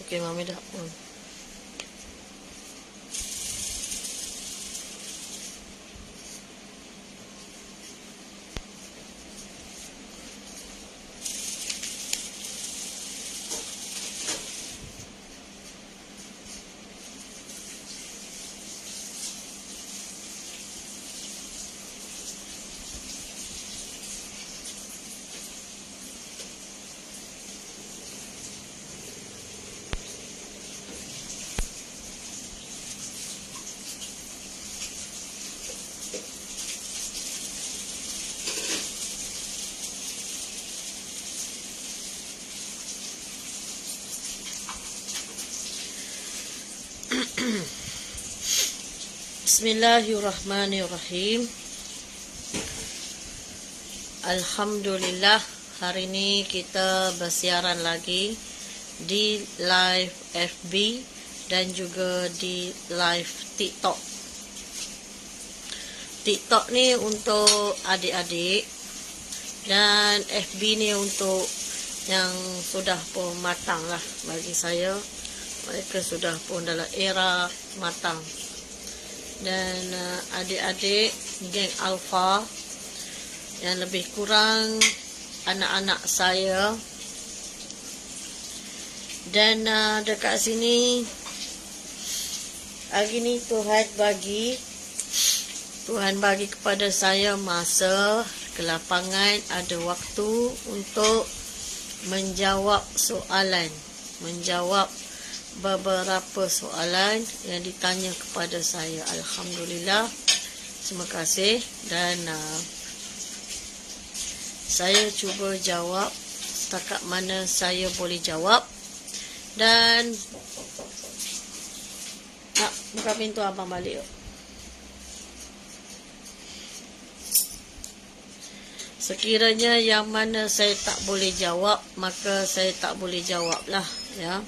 Okey, Mami dah on. Bismillahirrahmanirrahim. Alhamdulillah, hari ini kita bersiaran lagi di live FB dan juga di live TikTok. TikTok ni untuk adik-adik dan FB ni untuk yang sudah pun matang lah bagi saya. Mereka sudah pun dalam era matang. Dan adik-adik geng Alpha yang lebih kurang anak-anak saya. Dan dekat sini hari ni Tuhan bagi kepada saya masa ke lapangan, ada waktu untuk menjawab soalan, menjawab beberapa soalan yang ditanya kepada saya. Alhamdulillah, terima kasih. Dan saya cuba jawab setakat mana saya boleh jawab. Dan buka pintu abang balik. Sekiranya yang mana saya tak boleh jawab, maka saya tak boleh jawab lah, ya.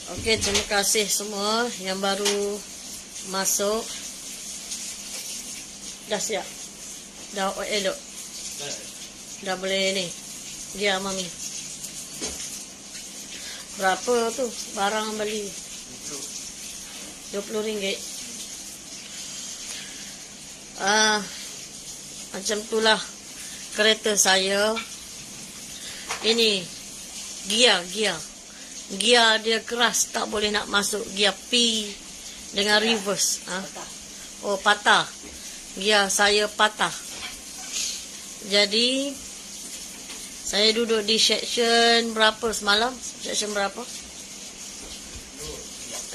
Okey, terima kasih semua yang baru masuk. Dah siap? Dah elok? Dah boleh ni? Dia Mami. Berapa tu barang beli? RM20. Macam itulah kereta saya. Ini Gear dia keras, tak boleh nak masuk. Gear P dengan reverse. Oh, patah. Gear saya patah. Jadi saya duduk di section berapa semalam? Section berapa?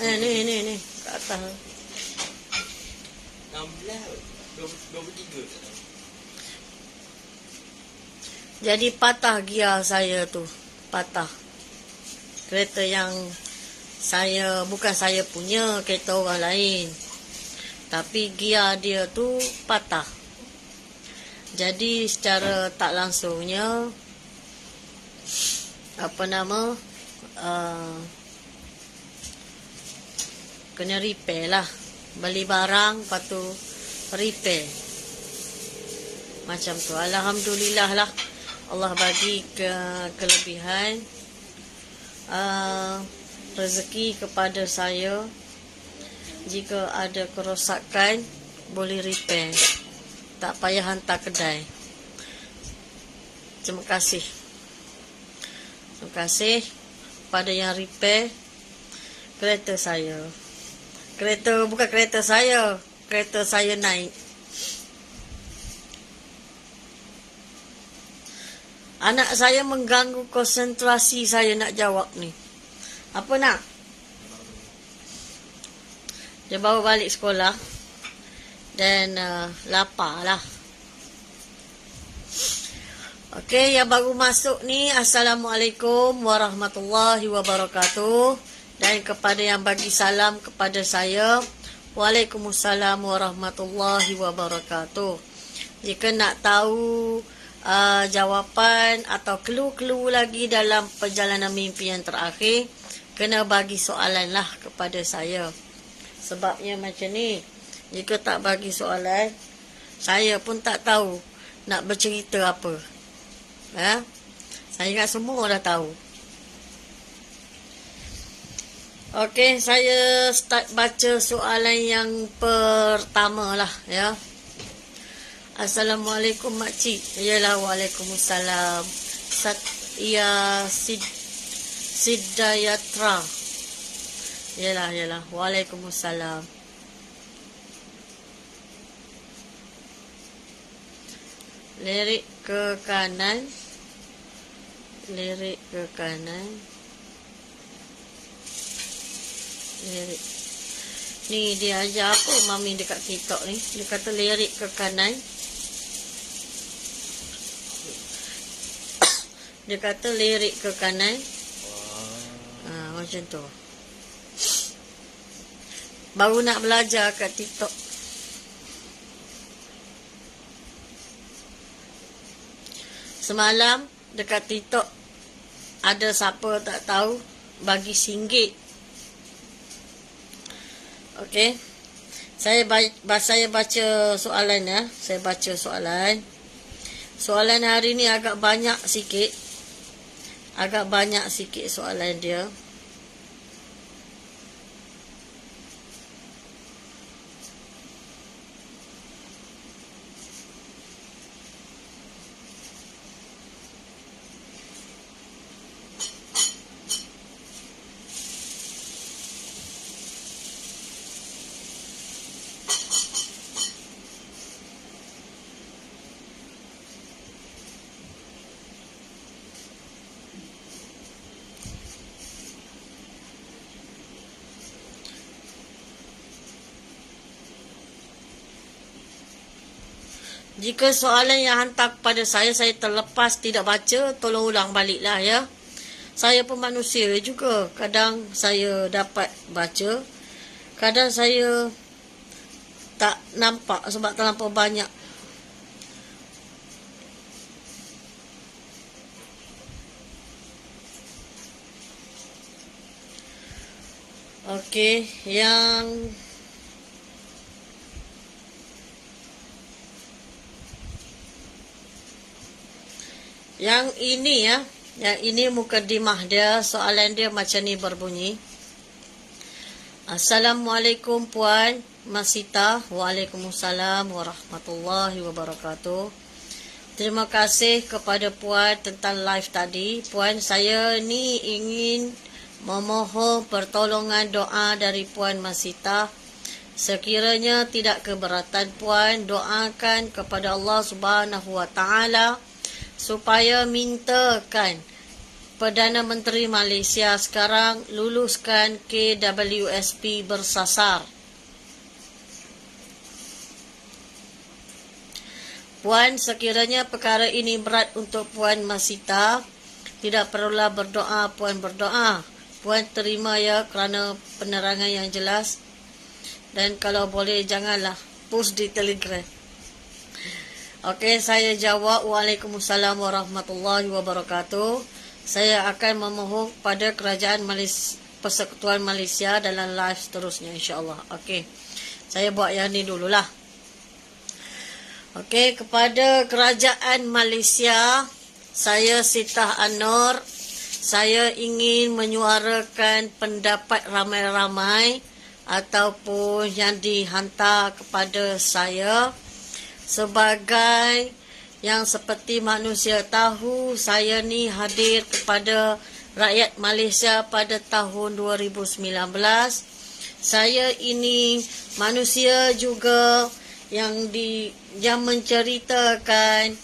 Ni ke atas. 23. Jadi patah gear saya tu. Patah. Kereta yang bukan saya punya, kereta orang lain. Tapi gear dia tu patah. Jadi secara tak langsungnya, kena repair lah. Beli barang, lepas tu repair. Macam tu. Alhamdulillah lah, Allah bagi kelebihan rezeki kepada saya. Jika ada kerosakan, boleh repair, tak payah hantar kedai. Terima kasih pada yang repair kereta saya. Bukan kereta saya naik. Anak saya mengganggu konsentrasi saya nak jawab ni. Apa nak? Dia bawa balik sekolah. Dan lapar lah. Okey, yang baru masuk ni, Assalamualaikum warahmatullahi wabarakatuh. Dan kepada yang bagi salam kepada saya, Waalaikumsalam warahmatullahi wabarakatuh. Jika nak tahu jawapan atau clue-clue lagi dalam perjalanan mimpi yang terakhir, kena bagi soalan lah kepada saya. Sebabnya macam ni, jika tak bagi soalan, saya pun tak tahu nak bercerita apa. Saya ingat semua dah tahu. Okey, saya start baca soalan yang pertama lah ya. Assalamualaikum makcik. Yalah, waalaikumsalam. Sidayatra. Yalah, waalaikumsalam. Lirik ke kanan. Lirik. Ni dia ajar apa mami dekat TikTok ni. Dia kata lirik ke kanan. Dia kata lirik ke kanan. Macam tu. Baru nak belajar kat TikTok. Semalam dekat TikTok ada siapa tak tahu bagi RM1. Okey. Saya baca soalan ya. Saya baca soalan. Soalan hari ni agak banyak sikit. Soalan dia. Jika soalan yang hantar kepada saya terlepas tidak baca, tolong ulang baliklah ya. Saya pun manusia juga. Kadang saya dapat baca, kadang saya tak nampak sebab terlampau banyak. Okey, Yang ini ya, yang ini mukadimah dia, soalan dia macam ni berbunyi. Assalamualaikum Puan Masita. Waalaikumsalam warahmatullahi wabarakatuh. Terima kasih kepada Puan tentang live tadi. Puan, saya ni ingin memohon pertolongan doa dari Puan Masita. Sekiranya tidak keberatan Puan, doakan kepada Allah Subhanahu wa taala supaya mintakan Perdana Menteri Malaysia sekarang luluskan KWSP bersasar. Puan, sekiranya perkara ini berat untuk Puan Masita, tidak perlulah berdoa, Puan berdoa. Puan terima ya kerana penerangan yang jelas. Dan kalau boleh janganlah post di Telegram. Okey, saya jawab. Waalaikumsalam warahmatullahi wabarakatuh. Saya akan memohon pada Kerajaan Persekutuan Malaysia dalam live seterusnya insya-Allah. Okey. Saya buat yang ni dululah. Okey, kepada Kerajaan Malaysia, saya Sitah An-Nur. Saya ingin menyuarakan pendapat ramai-ramai ataupun yang dihantar kepada saya. Sebagai yang seperti manusia tahu, saya ni hadir kepada rakyat Malaysia pada tahun 2019. Saya ini manusia juga yang menceritakan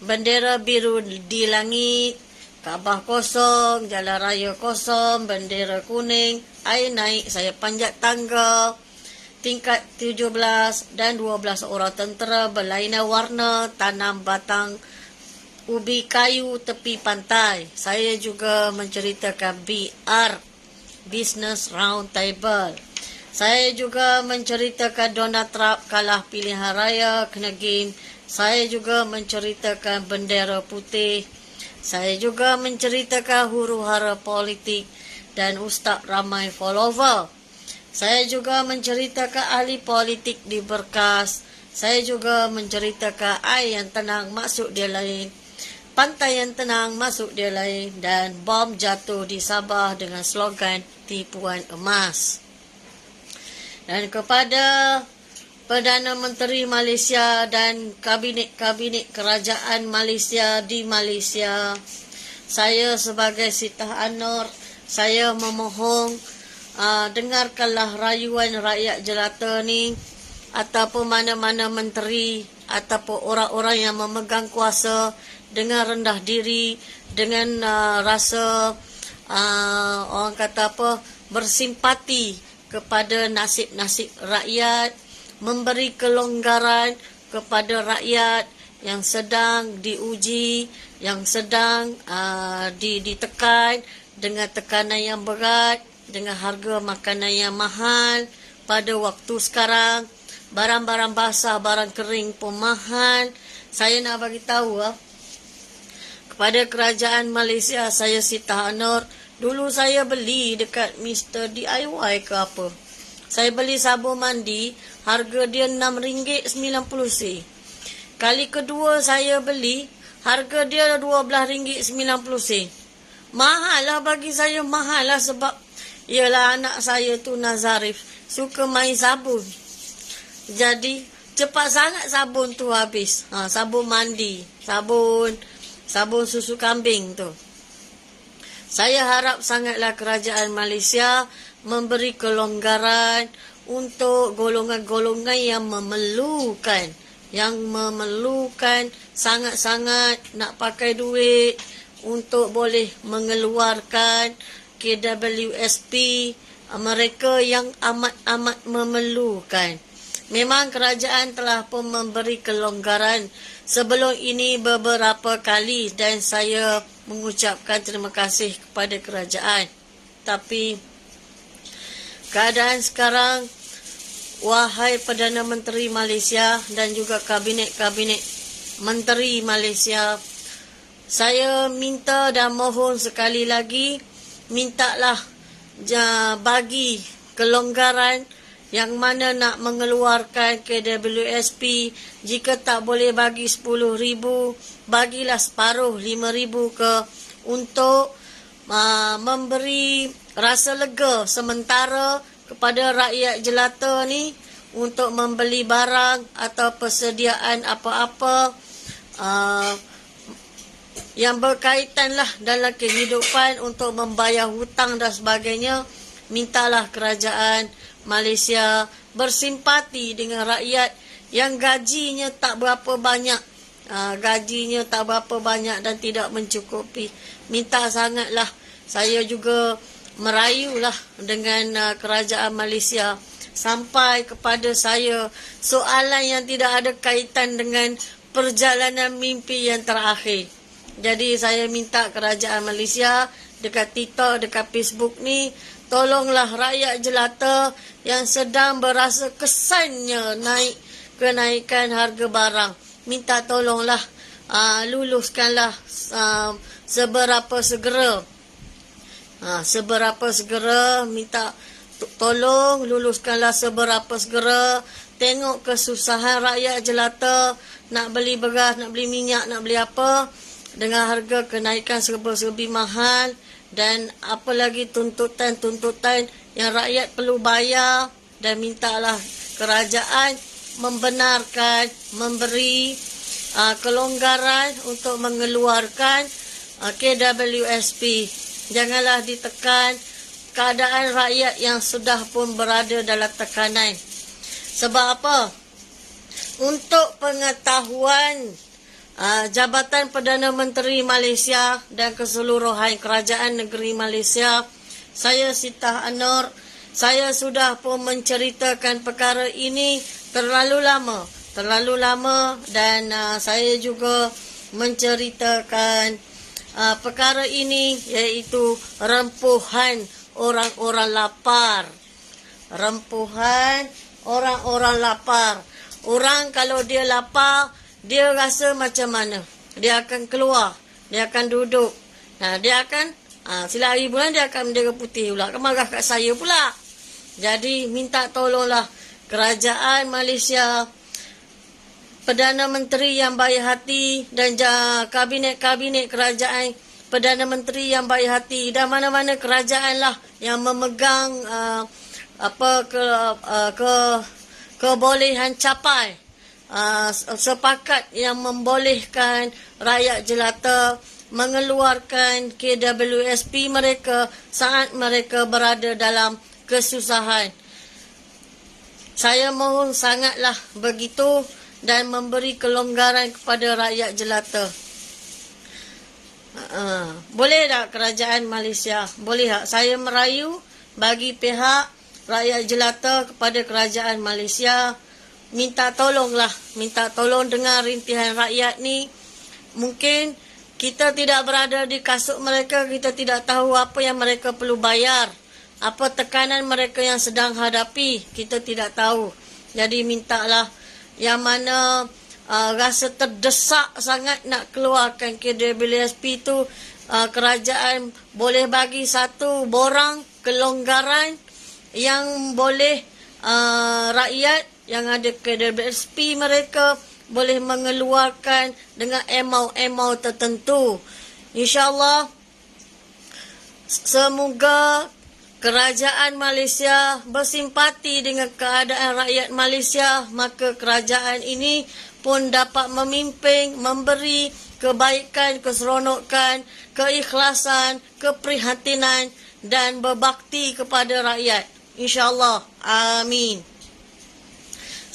bendera biru di langit, Kaabah kosong, jalan raya kosong, bendera kuning, air naik, saya panjat tangga tingkat 17 dan 12 orang tentera berlainan warna tanam batang ubi kayu tepi pantai. Saya juga menceritakan BR, Business Round Table. Saya juga menceritakan Donald Trump kalah pilihan raya Kenegin. Saya juga menceritakan bendera putih. Saya juga menceritakan huru-hara politik dan Ustaz ramai follower. Saya juga menceritakan ahli politik di Berkas. Saya juga menceritakan air yang tenang masuk dia lain, pantai yang tenang masuk dia lain, dan bom jatuh di Sabah dengan slogan tipuan emas. Dan kepada Perdana Menteri Malaysia dan kabinet-kabinet kerajaan Malaysia di Malaysia, saya sebagai Siti Anor, saya memohon dengarkanlah rayuan rakyat jelata ni, ataupun mana-mana menteri ataupun orang-orang yang memegang kuasa dengan rendah diri, dengan rasa orang kata apa, bersimpati kepada nasib-nasib rakyat, memberi kelonggaran kepada rakyat yang sedang diuji, yang sedang ditekan dengan tekanan yang berat, dengan harga makanan yang mahal pada waktu sekarang. Barang-barang basah, barang kering pun mahal. Saya nak bagi tahu kepada kerajaan Malaysia, saya Siti Anor, dulu saya beli dekat Mr. DIY ke apa. Saya beli sabun mandi, harga dia RM6.90. Kali kedua saya beli, harga dia RM12.90. Mahal lah bagi saya, mahal lah sebab ialah anak saya tu Nazarif suka main sabun. Jadi cepat sangat sabun tu habis. Sabun mandi, sabun susu kambing tu. Saya harap sangatlah kerajaan Malaysia memberi kelonggaran untuk golongan-golongan yang memerlukan sangat-sangat nak pakai duit untuk boleh mengeluarkan KWSP, mereka yang amat-amat memerlukan. Memang kerajaan telah pun memberi kelonggaran sebelum ini beberapa kali dan saya mengucapkan terima kasih kepada kerajaan. Tapi keadaan sekarang, wahai Perdana Menteri Malaysia dan juga kabinet-kabinet menteri Malaysia, saya minta dan mohon sekali lagi, mintalah bagi kelonggaran yang mana nak mengeluarkan KWSP. Jika tak boleh bagi 10,000, bagilah separuh 5,000 ke, untuk memberi rasa lega sementara kepada rakyat jelata ni untuk membeli barang atau persediaan apa-apa yang berkaitan lah dalam kehidupan, untuk membayar hutang dan sebagainya. Mintalah kerajaan Malaysia bersimpati dengan rakyat yang gajinya tak berapa banyak, dan tidak mencukupi. Minta sangatlah, saya juga merayulah dengan kerajaan Malaysia sampai kepada saya soalan yang tidak ada kaitan dengan perjalanan mimpi yang terakhir. Jadi saya minta kerajaan Malaysia dekat TikTok, dekat Facebook ni, tolonglah rakyat jelata yang sedang berasa kesannya kenaikan harga barang. Minta tolonglah, luluskanlah seberapa segera, minta tolong luluskanlah seberapa segera. Tengok kesusahan rakyat jelata nak beli beras, nak beli minyak, nak beli apa, dengan harga kenaikan serba-serbi mahal. Dan apa lagi tuntutan-tuntutan yang rakyat perlu bayar. Dan mintalah kerajaan membenarkan, memberi kelonggaran untuk mengeluarkan KWSP. Janganlah ditekan keadaan rakyat yang sudah pun berada dalam tekanan. Sebab apa? Untuk pengetahuan Jabatan Perdana Menteri Malaysia dan keseluruhan kerajaan negeri Malaysia, saya Siti Anor, saya sudah pun menceritakan perkara ini terlalu lama, dan saya juga menceritakan perkara ini, iaitu rempuhan orang-orang lapar. Rempuhan orang-orang lapar. Orang kalau dia lapar, dia rasa macam mana? Dia akan keluar, dia akan duduk. Nah, dia akan sila hari bulan dia akan bendera putih pula. Marah kat saya pula. Jadi minta tolonglah kerajaan Malaysia, Perdana Menteri yang baik hati dan kabinet-kabinet kerajaan Perdana Menteri yang baik hati dan mana-mana kerajaan lah yang memegang kebolehan capai sepakat yang membolehkan rakyat jelata mengeluarkan KWSP mereka saat mereka berada dalam kesusahan. Saya mohon sangatlah begitu dan memberi kelonggaran kepada rakyat jelata. Boleh tak kerajaan Malaysia? Boleh tak? Saya merayu bagi pihak rakyat jelata kepada kerajaan Malaysia, minta tolonglah, minta tolong dengar rintihan rakyat ni. Mungkin kita tidak berada di kasut mereka, kita tidak tahu apa yang mereka perlu bayar, apa tekanan mereka yang sedang hadapi, kita tidak tahu. Jadi mintalah yang mana rasa terdesak sangat nak keluarkan KWSP tu, kerajaan boleh bagi satu borang kelonggaran yang boleh rakyat yang ada KWSP mereka boleh mengeluarkan dengan amau tertentu. InsyaAllah semoga kerajaan Malaysia bersimpati dengan keadaan rakyat Malaysia, maka kerajaan ini pun dapat memimpin, memberi kebaikan, keseronokan, keikhlasan, keprihatinan dan berbakti kepada rakyat. InsyaAllah. Amin.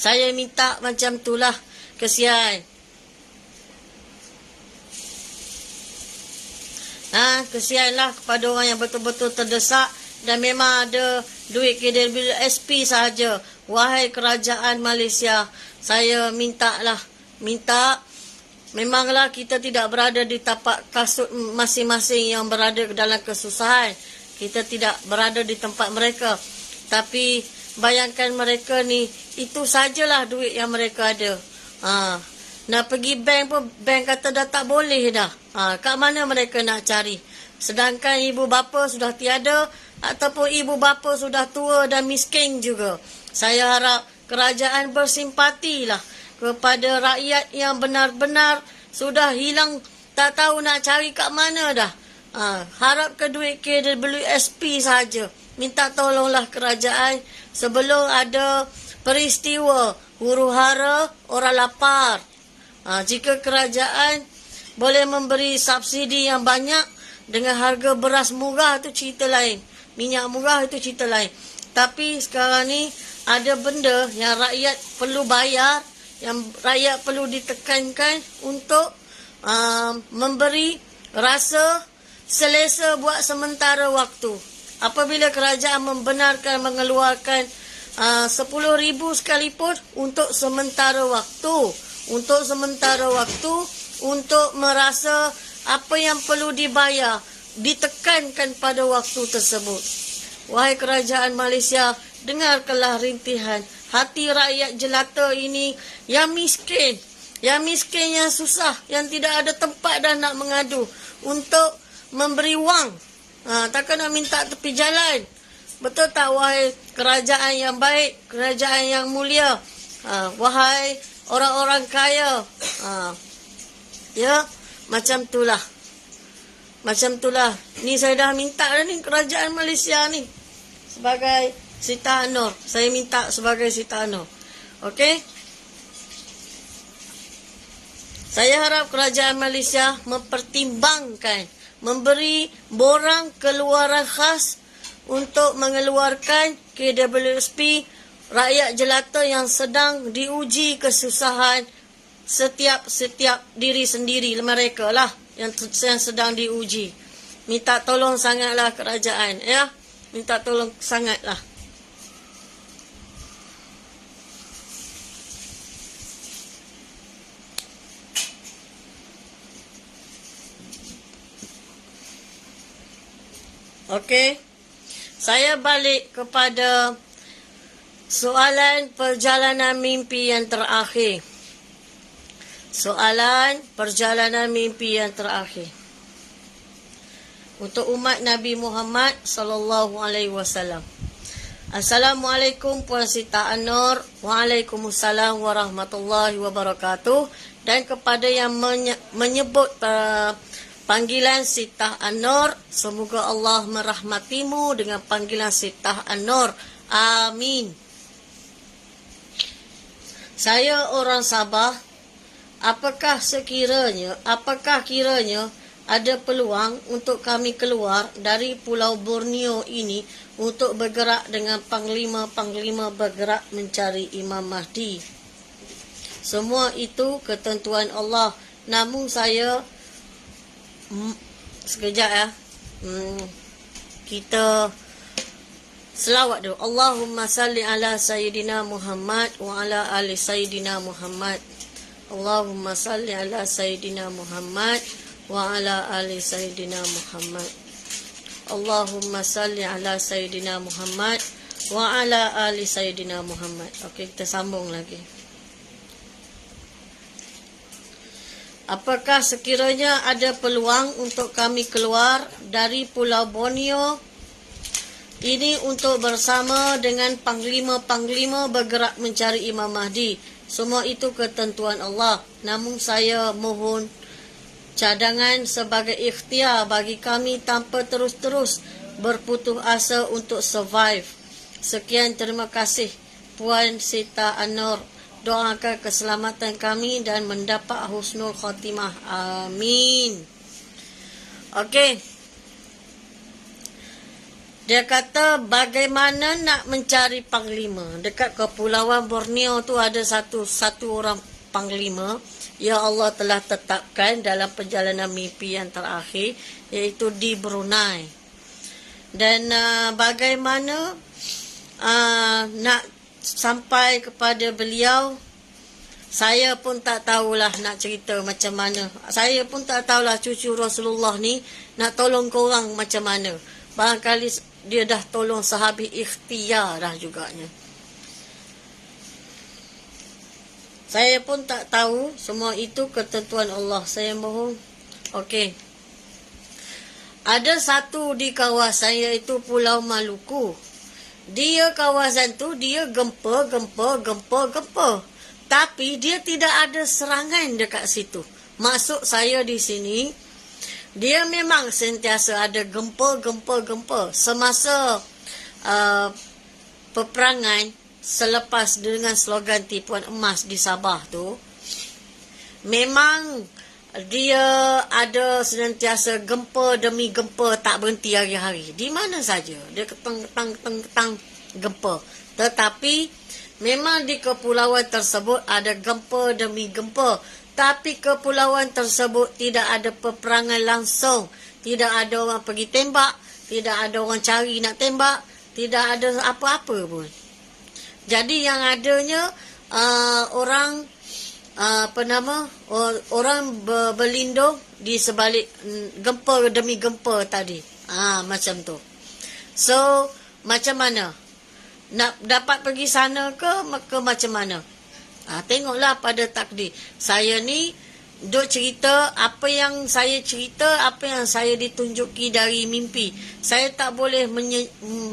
Saya minta macam itulah. Kesian. Kesianlah kepada orang yang betul-betul terdesak dan memang ada duit KWSP sahaja. Wahai kerajaan Malaysia, saya minta memanglah kita tidak berada di tapak kasut masing-masing yang berada dalam kesusahan. Kita tidak berada di tempat mereka. Tapi bayangkan mereka ni, itu sajalah duit yang mereka ada. Nak pergi bank pun, bank kata dah tak boleh dah. Kat mana mereka nak cari? Sedangkan ibu bapa sudah tiada, ataupun ibu bapa sudah tua dan miskin juga. Saya harap kerajaan bersimpatilah kepada rakyat yang benar-benar sudah hilang, tak tahu nak cari kat mana dah. Harap ke duit KWSP saja. Minta tolonglah kerajaan sebelum ada peristiwa huru-hara orang lapar. Jika kerajaan boleh memberi subsidi yang banyak dengan harga beras murah, itu cerita lain. Minyak murah itu cerita lain. Tapi sekarang ni ada benda yang rakyat perlu bayar, yang rakyat perlu ditekankan untuk memberi rasa selesa buat sementara waktu. Apabila kerajaan membenarkan mengeluarkan 10,000 sekalipun untuk sementara waktu. Untuk sementara waktu, untuk merasa apa yang perlu dibayar, ditekankan pada waktu tersebut. Wahai kerajaan Malaysia, dengarkanlah rintihan hati rakyat jelata ini yang miskin, yang susah, yang tidak ada tempat dah nak mengadu untuk memberi wang. Takkan nak minta tepi jalan. Betul tak wahai kerajaan yang baik, kerajaan yang mulia, wahai orang-orang kaya. Ya, macam itulah. Macam itulah. Ni saya dah minta dah ni kerajaan Malaysia ni. Sebagai Siti Nur. Saya minta sebagai Siti Nur. Okey? Saya harap kerajaan Malaysia mempertimbangkan memberi borang keluaran khas untuk mengeluarkan KWSP rakyat jelata yang sedang diuji kesusahan setiap diri sendiri mereka lah yang sedang diuji. Minta tolong sangatlah kerajaan, ya. Minta tolong sangatlah. Okey. Saya balik kepada soalan perjalanan mimpi yang terakhir. Soalan perjalanan mimpi yang terakhir. Untuk umat Nabi Muhammad sallallahu alaihi wasallam. Assalamualaikum Puan Sita An-Nur. Waalaikumsalam warahmatullahi wabarakatuh. Dan kepada yang menyebut panggilan Sita An-Nur, semoga Allah merahmatimu dengan panggilan Sita An-Nur. Amin. Saya orang Sabah. Apakah kiranya ada peluang untuk kami keluar dari Pulau Borneo ini untuk bergerak dengan panglima-panglima bergerak mencari Imam Mahdi? Semua itu ketentuan Allah. Namun saya sekejap ya. Kita selawat dulu. Allahumma salli ala Sayyidina Muhammad wa ala ali Sayyidina Muhammad. Allahumma salli ala Sayyidina Muhammad wa ala ali Sayyidina Muhammad. Allahumma salli ala Sayyidina Muhammad wa ala ali Sayyidina Muhammad. Okey, kita sambung lagi. Apakah sekiranya ada peluang untuk kami keluar dari Pulau Borneo ini untuk bersama dengan panglima-panglima bergerak mencari Imam Mahdi? Semua itu ketentuan Allah. Namun saya mohon cadangan sebagai ikhtiar bagi kami tanpa terus-terus berputus asa untuk survive. Sekian, terima kasih Puan Sita An-Nur. Doakan keselamatan kami dan mendapat husnul khatimah. Amin. Okey. Dia kata bagaimana nak mencari panglima. Dekat Kepulauan Borneo tu ada satu orang panglima yang Allah telah tetapkan dalam perjalanan mimpi yang terakhir, iaitu di Brunei. Dan bagaimana nak sampai kepada beliau, saya pun tak tahulah nak cerita macam mana. Saya pun tak tahulah cucu Rasulullah ni nak tolong korang macam mana. Barangkali dia dah tolong sahabat ikhtiar dah juganya. Saya pun tak tahu. Semua itu ketentuan Allah. Saya mohon. Okey. Ada satu di kawasan iaitu Pulau Maluku. Dia kawasan tu dia gempa. Tapi dia tidak ada serangan dekat situ. Maksud saya di sini, dia memang sentiasa ada gempa. Semasa peperangan selepas dengan slogan tipuan emas di Sabah tu, memang dia ada senantiasa gempa demi gempa, tak berhenti hari-hari. Di mana saja dia ketang gempa. Tetapi memang di kepulauan tersebut ada gempa demi gempa. Tapi kepulauan tersebut tidak ada peperangan langsung. Tidak ada orang pergi tembak. Tidak ada orang cari nak tembak. Tidak ada apa-apa pun. Jadi yang adanya orang berlindung di sebalik gempa demi gempa tadi. Macam tu. So, macam mana? Nak dapat pergi sana ke macam mana? Tengoklah pada takdir. Saya ni duk cerita apa yang saya cerita, apa yang saya ditunjuki dari mimpi. Saya tak boleh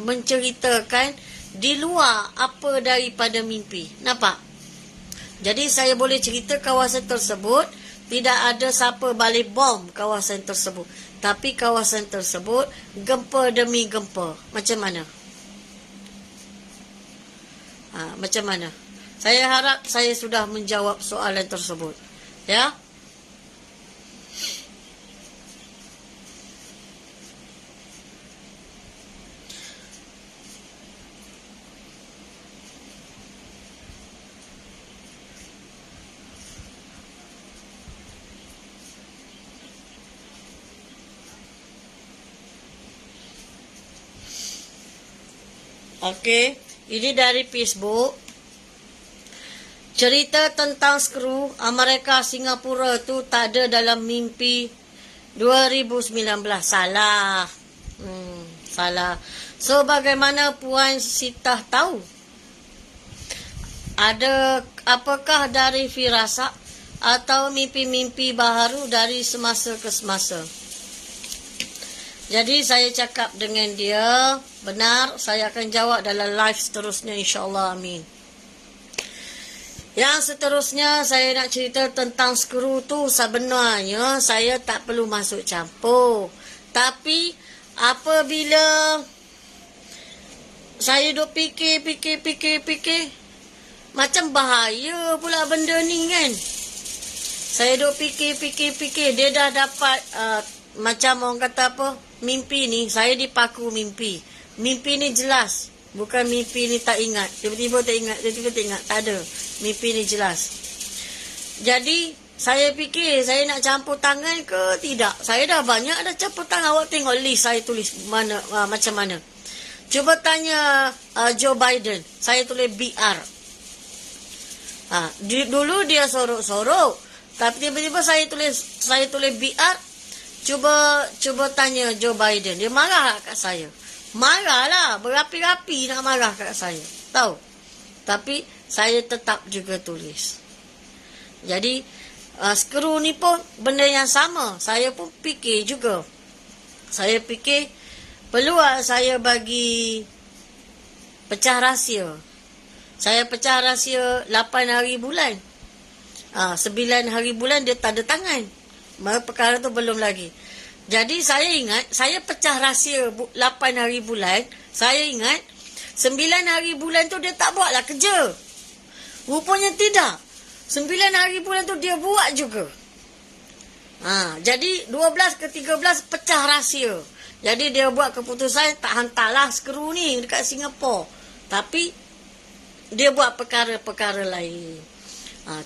menceritakan di luar apa daripada mimpi. Nampak? Jadi saya boleh cerita kawasan tersebut tidak ada siapa balik bom kawasan tersebut. Tapi kawasan tersebut gempa demi gempa. Macam mana? Macam mana? Saya harap saya sudah menjawab soalan tersebut. Ya? Okey, ini dari Facebook. Cerita tentang skru Amerika Singapura tu tak ada dalam mimpi 2019. Salah. Salah. So bagaimana Puan Sitah tahu? Ada apakah dari firasat atau mimpi-mimpi baharu dari semasa ke semasa? Jadi saya cakap dengan dia, benar, saya akan jawab dalam live seterusnya, insyaAllah, amin. Yang seterusnya saya nak cerita tentang skru tu. Sebenarnya saya tak perlu masuk campur. Tapi apabila saya duk fikir, macam bahaya pula benda ni kan. Saya duk fikir, dia dah dapat macam orang kata apa, mimpi ni, saya dipaku mimpi. Mimpi ni jelas. Bukan mimpi ni tak ingat. Tiba-tiba tak ingat. Tak ada. Mimpi ni jelas. Jadi, saya fikir saya nak campur tangan ke tidak. Saya dah banyak dah campur tangan. Awak tengok list saya tulis mana macam mana. Cuba tanya Joe Biden. Saya tulis BR. Dulu dia sorok-sorok. Tapi tiba-tiba saya tulis BR. Cuba tanya Joe Biden. Dia marah kat saya. Marahlah, berapi-api nak marah kat saya. Tahu? Tapi saya tetap juga tulis. Jadi skru ni pun benda yang sama. Saya pun fikir juga. Saya fikir perlu saya bagi pecah rahsia. Saya pecah rahsia 8 hari bulan. 9 hari bulan dia tak ada tangan. Perkara tu belum lagi. Jadi saya ingat, saya pecah rahsia 8 hari bulan. Saya ingat 9 hari bulan tu dia tak buatlah kerja. Rupanya tidak. 9 hari bulan tu dia buat juga. Jadi 12 ke 13 pecah rahsia. Jadi dia buat keputusan tak hantarlah skru ni dekat Singapura. Tapi dia buat perkara-perkara lain.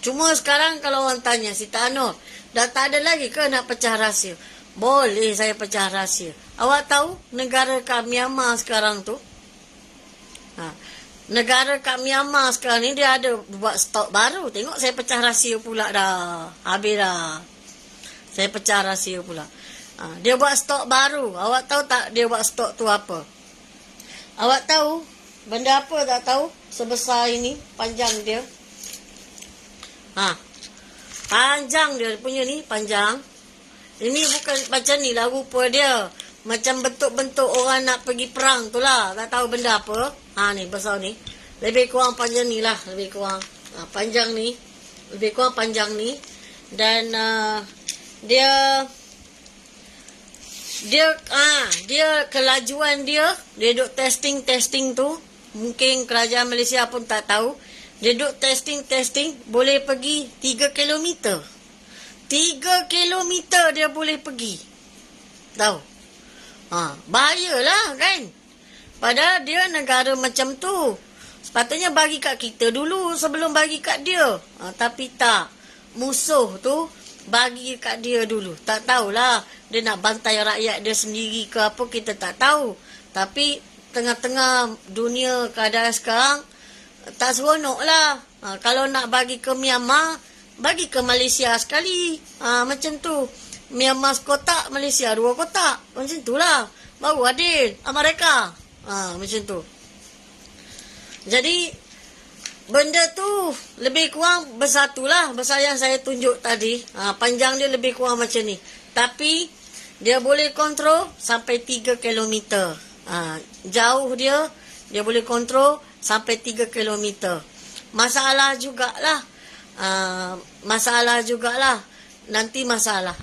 Cuma sekarang kalau orang tanya, Siti Anor, dah tak ada lagi ke nak pecah rahsia? Boleh saya pecah rahsia. Awak tahu negara kat Myanmar sekarang tu? Negara kat Myanmar sekarang ni dia ada buat stok baru. Tengok saya pecah rahsia pula dah. Habis dah. Saya pecah rahsia pula. Dia buat stok baru. Awak tahu tak dia buat stok tu apa? Awak tahu? Benda apa tak tahu? Sebesar ini. Panjang dia. Panjang dia punya ni. Panjang. Ini bukan macam ni lah rupa dia. Macam bentuk-bentuk orang nak pergi perang tu lah. Tak tahu benda apa. Ni besar ni. Lebih kurang panjang ni lah. Lebih kurang. Panjang ni. Lebih kurang panjang ni. Dan dia kelajuan dia duk testing tu. Mungkin kerajaan Malaysia pun tak tahu. Dia duk testing boleh pergi 3 kilometer. 3 kilometer dia boleh pergi. Tahu? Bahayalah kan? Padahal dia negara macam tu. Sepatutnya bagi kat kita dulu sebelum bagi kat dia. Tapi tak. Musuh tu bagi kat dia dulu. Tak tahulah dia nak bantai rakyat dia sendiri ke apa, kita tak tahu. Tapi tengah-tengah dunia keadaan sekarang tak seronok lah. Kalau nak bagi ke Myanmar, bagi ke Malaysia sekali. Macam tu. Myanmar sekotak, Malaysia 2 kotak. Macam tu lah. Baru adil. Mereka. Macam tu. Jadi, benda tu lebih kurang bersatu lah. Besar yang saya tunjuk tadi. Panjang dia lebih kurang macam ni. Tapi, dia boleh kontrol sampai 3 kilometer. Jauh dia boleh kontrol sampai 3 kilometer. Masalah jugalah. Nanti masalah.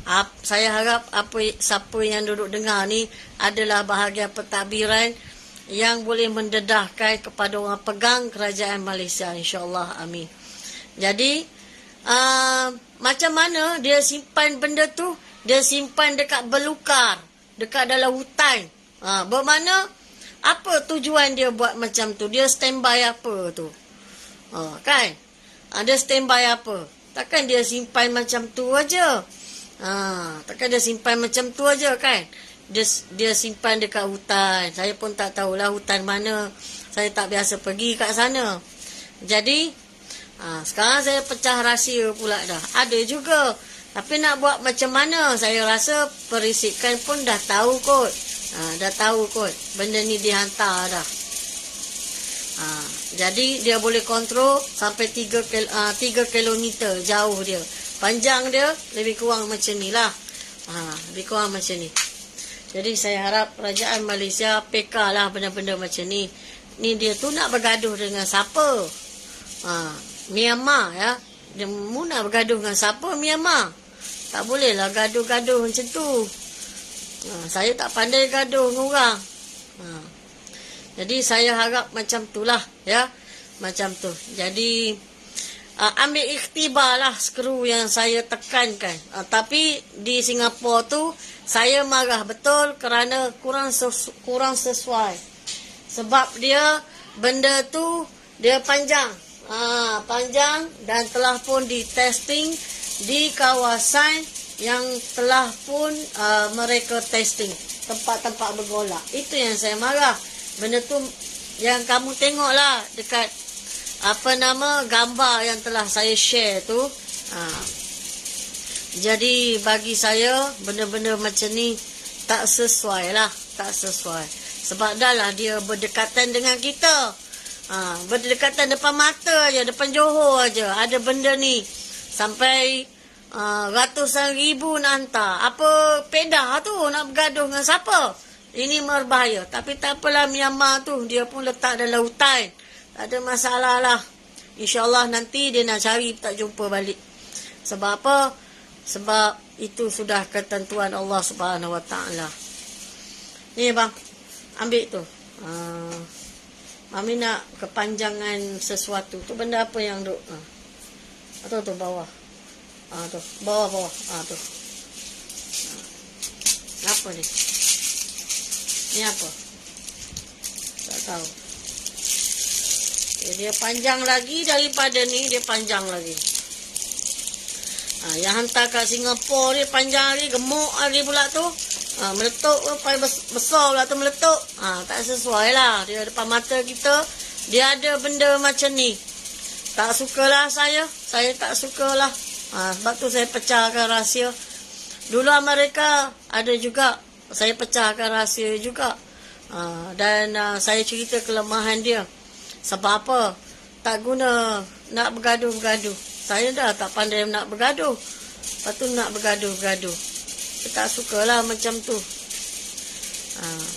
Saya harap siapa yang duduk dengar ni adalah bahagian pentadbiran yang boleh mendedahkan kepada orang pegang kerajaan Malaysia, insyaAllah, amin. Jadi macam mana dia simpan benda tu? Dia simpan dekat belukar, dekat dalam hutan. Bermakna apa tujuan dia buat macam tu? Dia standby apa tu? Kan? Dia standby apa? Takkan dia simpan macam tu aja. Takkan dia simpan macam tu aja kan? Dia simpan dekat hutan. Saya pun tak tahulah hutan mana. Saya tak biasa pergi kat sana. Jadi, sekarang saya pecah rahsia pula dah. Ada juga. Tapi nak buat macam mana? Saya rasa perisikan pun dah tahu kot. Dah tahu kot benda ni dihantar dah. Jadi dia boleh kontrol sampai 3 kilometer jauh dia. Panjang dia lebih kurang macam ni lah. Lebih kurang macam ni. Jadi saya harap kerajaan Malaysia peka lah benda-benda macam ni. Ni dia tu nak bergaduh dengan siapa? Myanmar ya. Dia nak bergaduh dengan siapa? Myanmar. Tak boleh lah gaduh-gaduh macam tu. Saya tak pandai gaduh dengan orang. Jadi saya harap macam tu lah ya. Macam tu. Jadi ambil ikhtibar lah skru yang saya tekankan. Tapi di Singapura tu saya marah betul kerana kurang sesuai. Sebab dia benda tu dia panjang. Panjang dan telah pun di testing di kawasan yang telah pun mereka testing tempat-tempat bergolak. Itu yang saya marah. Benda tu yang kamu tengoklah dekat gambar yang telah saya share tu. Jadi bagi saya benda-benda macam ni tak sesuai lah, tak sesuai. Sebab dah lah dia berdekatan dengan kita. Berdekatan depan mata aja, depan Johor aja ada benda ni. Sampai ratusan ribu nak hantar. Apa pedah tu nak bergaduh dengan siapa? Ini berbahaya. Tapi tak apalah, Myanmar tu dia pun letak dalam hutan. Tak ada masalah lah. InsyaAllah nanti dia nak cari tak jumpa balik. Sebab apa? Sebab itu sudah ketentuan Allah Subhanahu Wa Taala. Ni bang, ambil tu. Mami nak kepanjangan sesuatu. Tu benda apa yang duk? Tu bawah. Tu bawah. Tu. Apa ni? Ni apa? Tak tahu. Dia panjang lagi daripada ni, dia panjang lagi. Yang hantar kat Singapura dia panjang lagi, gemuk lagi pula tu. Meletup besar pula tu meletup. Tak sesuai lah. Dia depan mata kita, dia ada benda macam ni. Tak sukalah saya. Saya tak sukalah. Sebab tu saya pecahkan rahsia. Dulu Amerika ada juga. Saya pecahkan rahsia juga. Dan saya cerita kelemahan dia. Sebab apa? Tak guna nak bergaduh-gaduh. Saya dah tak pandai nak bergaduh. Lepas tu nak bergaduh-gaduh. Saya tak sukalah macam tu.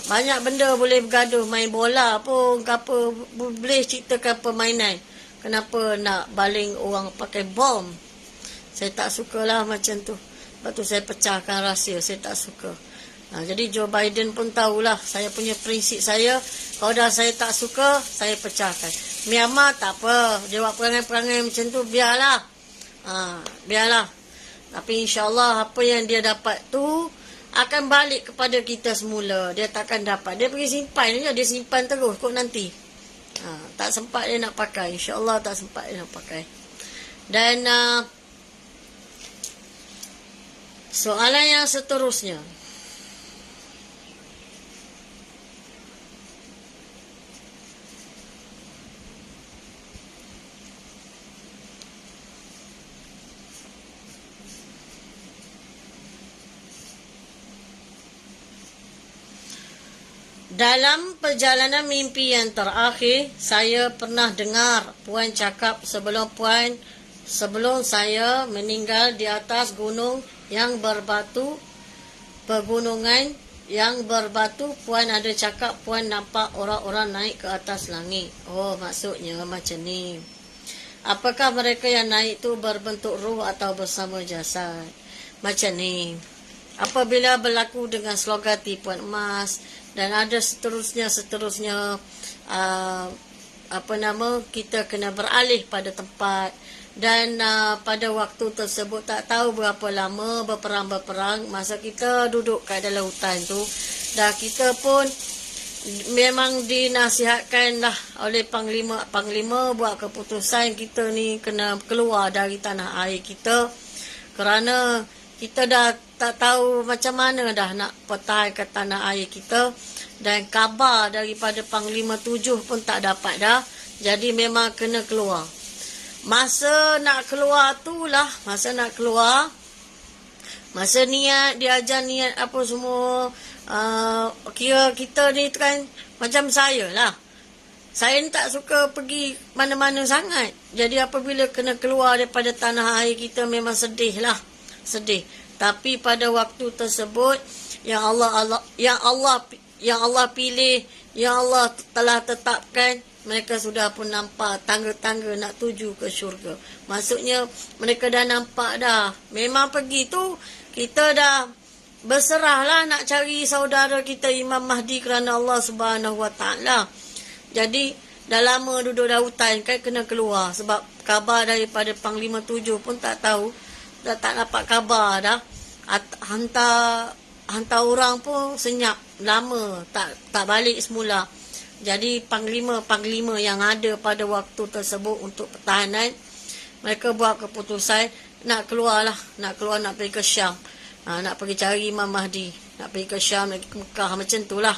Banyak benda boleh bergaduh. Main bola pun apa, boleh ceritakan permainan. Kenapa nak baling orang pakai bom? Saya tak sukalah macam tu. Lepas tu saya pecahkan rahsia. Saya tak suka. Jadi Joe Biden pun tahulah saya punya prinsip saya. Kalau dah saya tak suka, saya pecahkan. Myanmar tak apa. Dia buat perangai-perangai macam tu, biarlah. Biarlah. Tapi insyaAllah apa yang dia dapat tu akan balik kepada kita semula. Dia takkan dapat. Dia pergi simpan je. Dia simpan terus kok nanti. Tak sempat dia nak pakai. InsyaAllah tak sempat dia nak pakai. Dan soalan yang seterusnya. Dalam perjalanan mimpi yang terakhir, saya pernah dengar Puan cakap sebelum saya meninggal di atas gunung yang berbatu, pegunungan yang berbatu, Puan ada cakap Puan nampak orang-orang naik ke atas langit. Oh, maksudnya macam ni. Apakah mereka yang naik tu berbentuk ruh atau bersama jasad? Macam ni. Apabila berlaku dengan slogan tipuan emas dan ada seterusnya kita kena beralih pada tempat dan pada waktu tersebut tak tahu berapa lama berperang masa kita duduk kat dalam hutan tu, dah kita pun memang dinasihatkan dah oleh panglima buat keputusan kita ni kena keluar dari tanah air kita kerana kita dah tak tahu macam mana dah nak pertahankan tanah air kita. Dan khabar daripada Panglima 7 pun tak dapat dah. Jadi memang kena keluar. Masa nak keluar, Masa niat, dia ajar niat apa semua. Kira kita ni kan macam saya lah. Saya ni tak suka pergi mana-mana sangat. Jadi apabila kena keluar daripada tanah air kita memang sedih lah. Sedih. Tapi pada waktu tersebut yang Allah pilih, yang Allah telah tetapkan, mereka sudah pun nampak tangga-tangga nak tuju ke syurga. Maksudnya mereka dah nampak dah. Memang pergi tu kita dah berserahlah nak cari saudara kita Imam Mahdi kerana Allah Subhanahu Wa Taala. Jadi dah lama duduk dalam hutan kan kena keluar sebab khabar daripada Panglima 7 pun tak tahu, dah tak dapat khabar dah. Hantar orang pun senyap lama tak balik semula. Jadi panglima yang ada pada waktu tersebut untuk pertahanan, mereka buat keputusan nak keluar nak pergi ke Syam. Nak pergi cari Imam Mahdi, nak pergi ke Syam, nak pergi ke Mekah, macam itulah.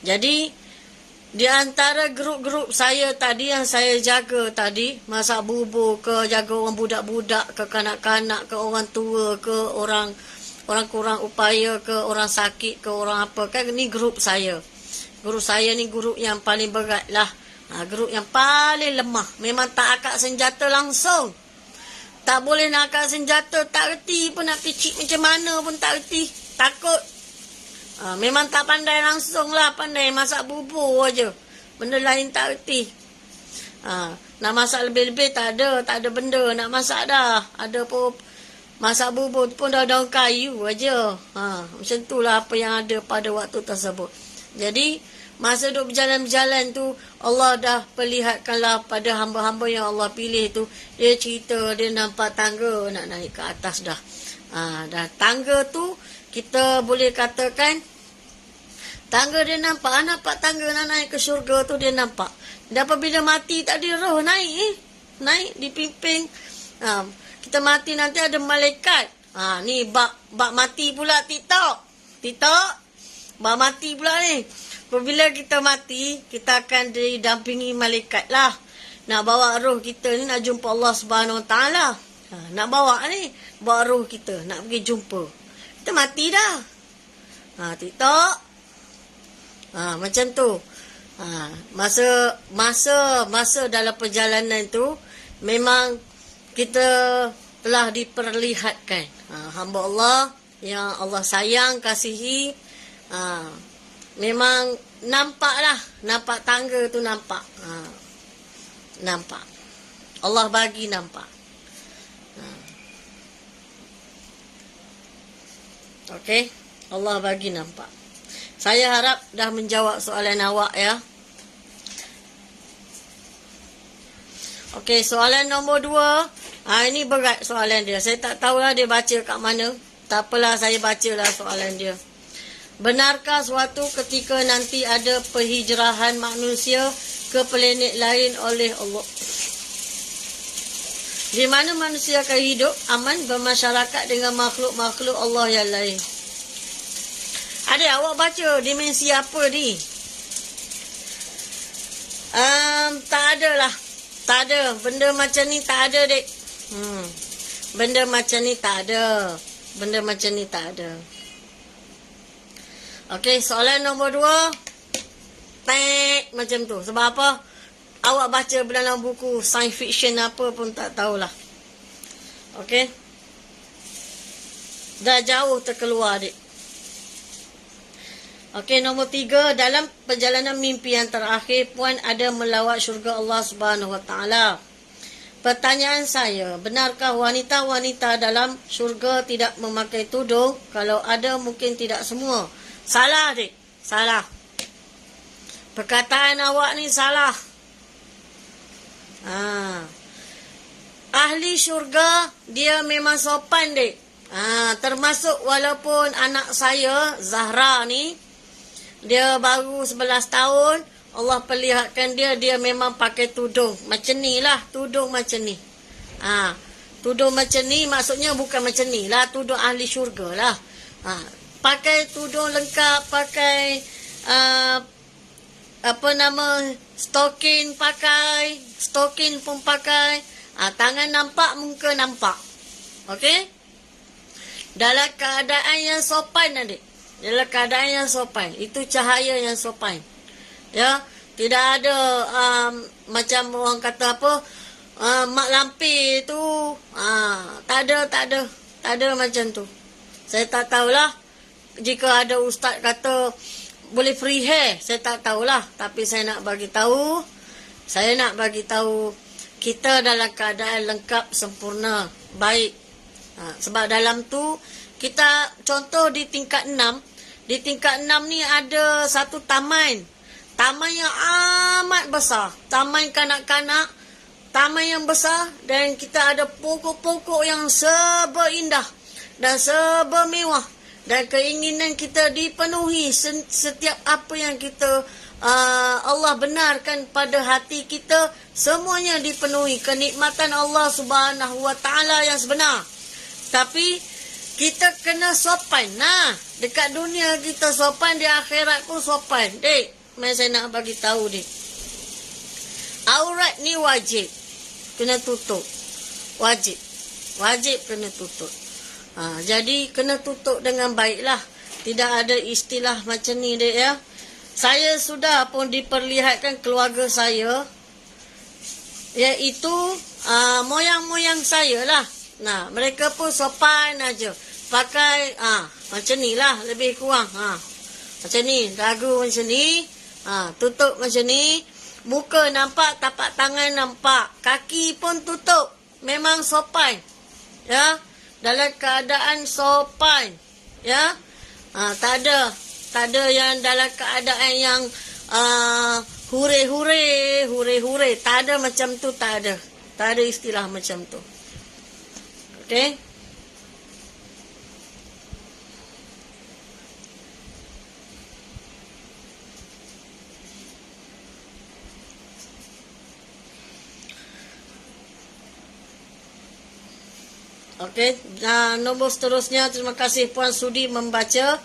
Jadi di antara grup-grup saya tadi yang saya jaga tadi, masak bubur ke, jaga orang budak-budak ke, kanak-kanak ke, orang tua ke, orang kurang upaya ke, orang sakit ke, orang apa kan, ni grup saya. Grup saya ni grup yang paling berat lah. Grup yang paling lemah. Memang tak akak senjata langsung. Tak boleh nak akak senjata, tak reti pun nak picit macam mana pun tak reti. Takut. Memang tak pandai langsung lah. Pandai masak bubur aja. Benda lain tak reti. Nak masak lebih-lebih tak ada benda nak masak dah. Ada pun masak bubur pun dah daun kayu aja. Macam itulah apa yang ada pada waktu tersebut. Jadi masa duk berjalan-berjalan tu, Allah dah perlihatkanlah pada hamba-hamba yang Allah pilih tu. Dia cerita dia nampak tangga nak naik ke atas dah. Dah tangga tu kita boleh katakan tangga dia nampak tangga nak naik ke syurga tu dia nampak. Dan apabila mati tak ada roh naik dipimpin. Kita mati nanti ada malaikat. Ni bak mati pula TikTok. Bak mati pula ni. Apabila kita mati, kita akan didampingi malaikat lah. Nak bawa roh kita ni nak jumpa Allah Subhanahu Wa Taala. Nak bawa roh kita nak pergi jumpa. Kita mati dah. TikTok. Macam tu. Masa dalam perjalanan tu memang kita telah diperlihatkan hamba Allah yang Allah sayang, kasihi. Memang nampak tangga tu nampak. Nampak. Allah bagi nampak. Okey, Allah bagi nampak. Saya harap dah menjawab soalan awak ya. Okey, soalan nombor 2. Ini berat soalan dia. Saya tak tahulah dia baca kat mana. Tak apalah, saya bacalah soalan dia. Benarkah suatu ketika nanti ada perhijrahan manusia ke planet lain oleh Allah, di mana manusia akan hidup aman bermasyarakat dengan makhluk-makhluk Allah yang lain? Adik, awak baca dimensi apa ni? Tak ada lah. Tak ada. Benda macam ni tak ada, dek. Benda macam ni tak ada. Okey, soalan nombor 2. Macam tu. Sebab apa? Awak baca dalam buku science fiction apa pun tak tahulah. Okey. Dah jauh terkeluar, adik. Okey, nombor 3. Dalam perjalanan mimpi yang terakhir, Puan ada melawat syurga Allah Subhanahu Wa Taala. Pertanyaan saya, benarkah wanita-wanita dalam syurga tidak memakai tudung? Kalau ada, mungkin tidak semua. Salah, adik. Salah. Perkataan awak ni salah. Ahli syurga, dia memang sopan, dek. Termasuk walaupun anak saya, Zahra ni, dia baru 11 tahun, Allah perlihatkan dia memang pakai tudung. Macam ni lah, tudung macam ni. Tudung macam ni, maksudnya bukan macam ni lah, tudung ahli syurga lah. Pakai tudung lengkap, pakai stokin pun pakai. Tangan nampak, muka nampak. Okey? dalam keadaan yang sopan, adik. Dalam keadaan yang sopan. Itu cahaya yang sopan. Ya, tidak ada macam orang kata apa, mak lampir tu, tak ada macam tu. Saya tak tahulah jika ada ustaz kata boleh free hair, saya tak tahulah, tapi saya nak bagi tahu, kita dalam keadaan lengkap, sempurna, baik. Sebab dalam tu kita contoh di tingkat 6 ni ada satu taman yang amat besar, taman kanak-kanak, taman yang besar, dan kita ada pokok-pokok yang serba indah dan serba mewah, dan keinginan kita dipenuhi. Setiap apa yang kita Allah benarkan pada hati kita, semuanya dipenuhi. Kenikmatan Allah Subhanahu Wa Taala yang sebenar. Tapi kita kena sopan. Nah, dekat dunia kita sopan, di akhirat pun sopan. Dek, saya nak bagi tahu dik. Aurat ni wajib kena tutup. Wajib kena tutup. Jadi kena tutup dengan baiklah. Tidak ada istilah macam ni dek ya. Saya sudah pun diperlihatkan keluarga saya, iaitu moyang-moyang saya lah. Nah, mereka pun sopan aja. Pakai macam ni lah lebih kurang. Macam ni, dagu macam ni, tutup macam ni, muka nampak, tapak tangan nampak, kaki pun tutup. Memang sopan. Ya, dalam keadaan sopan. Ya. Tak ada yang dalam keadaan yang hure-hure. Tak ada macam tu, tak ada. Tak ada istilah macam tu. Okey? Okey, nombor seterusnya, terima kasih Puan sudi membaca.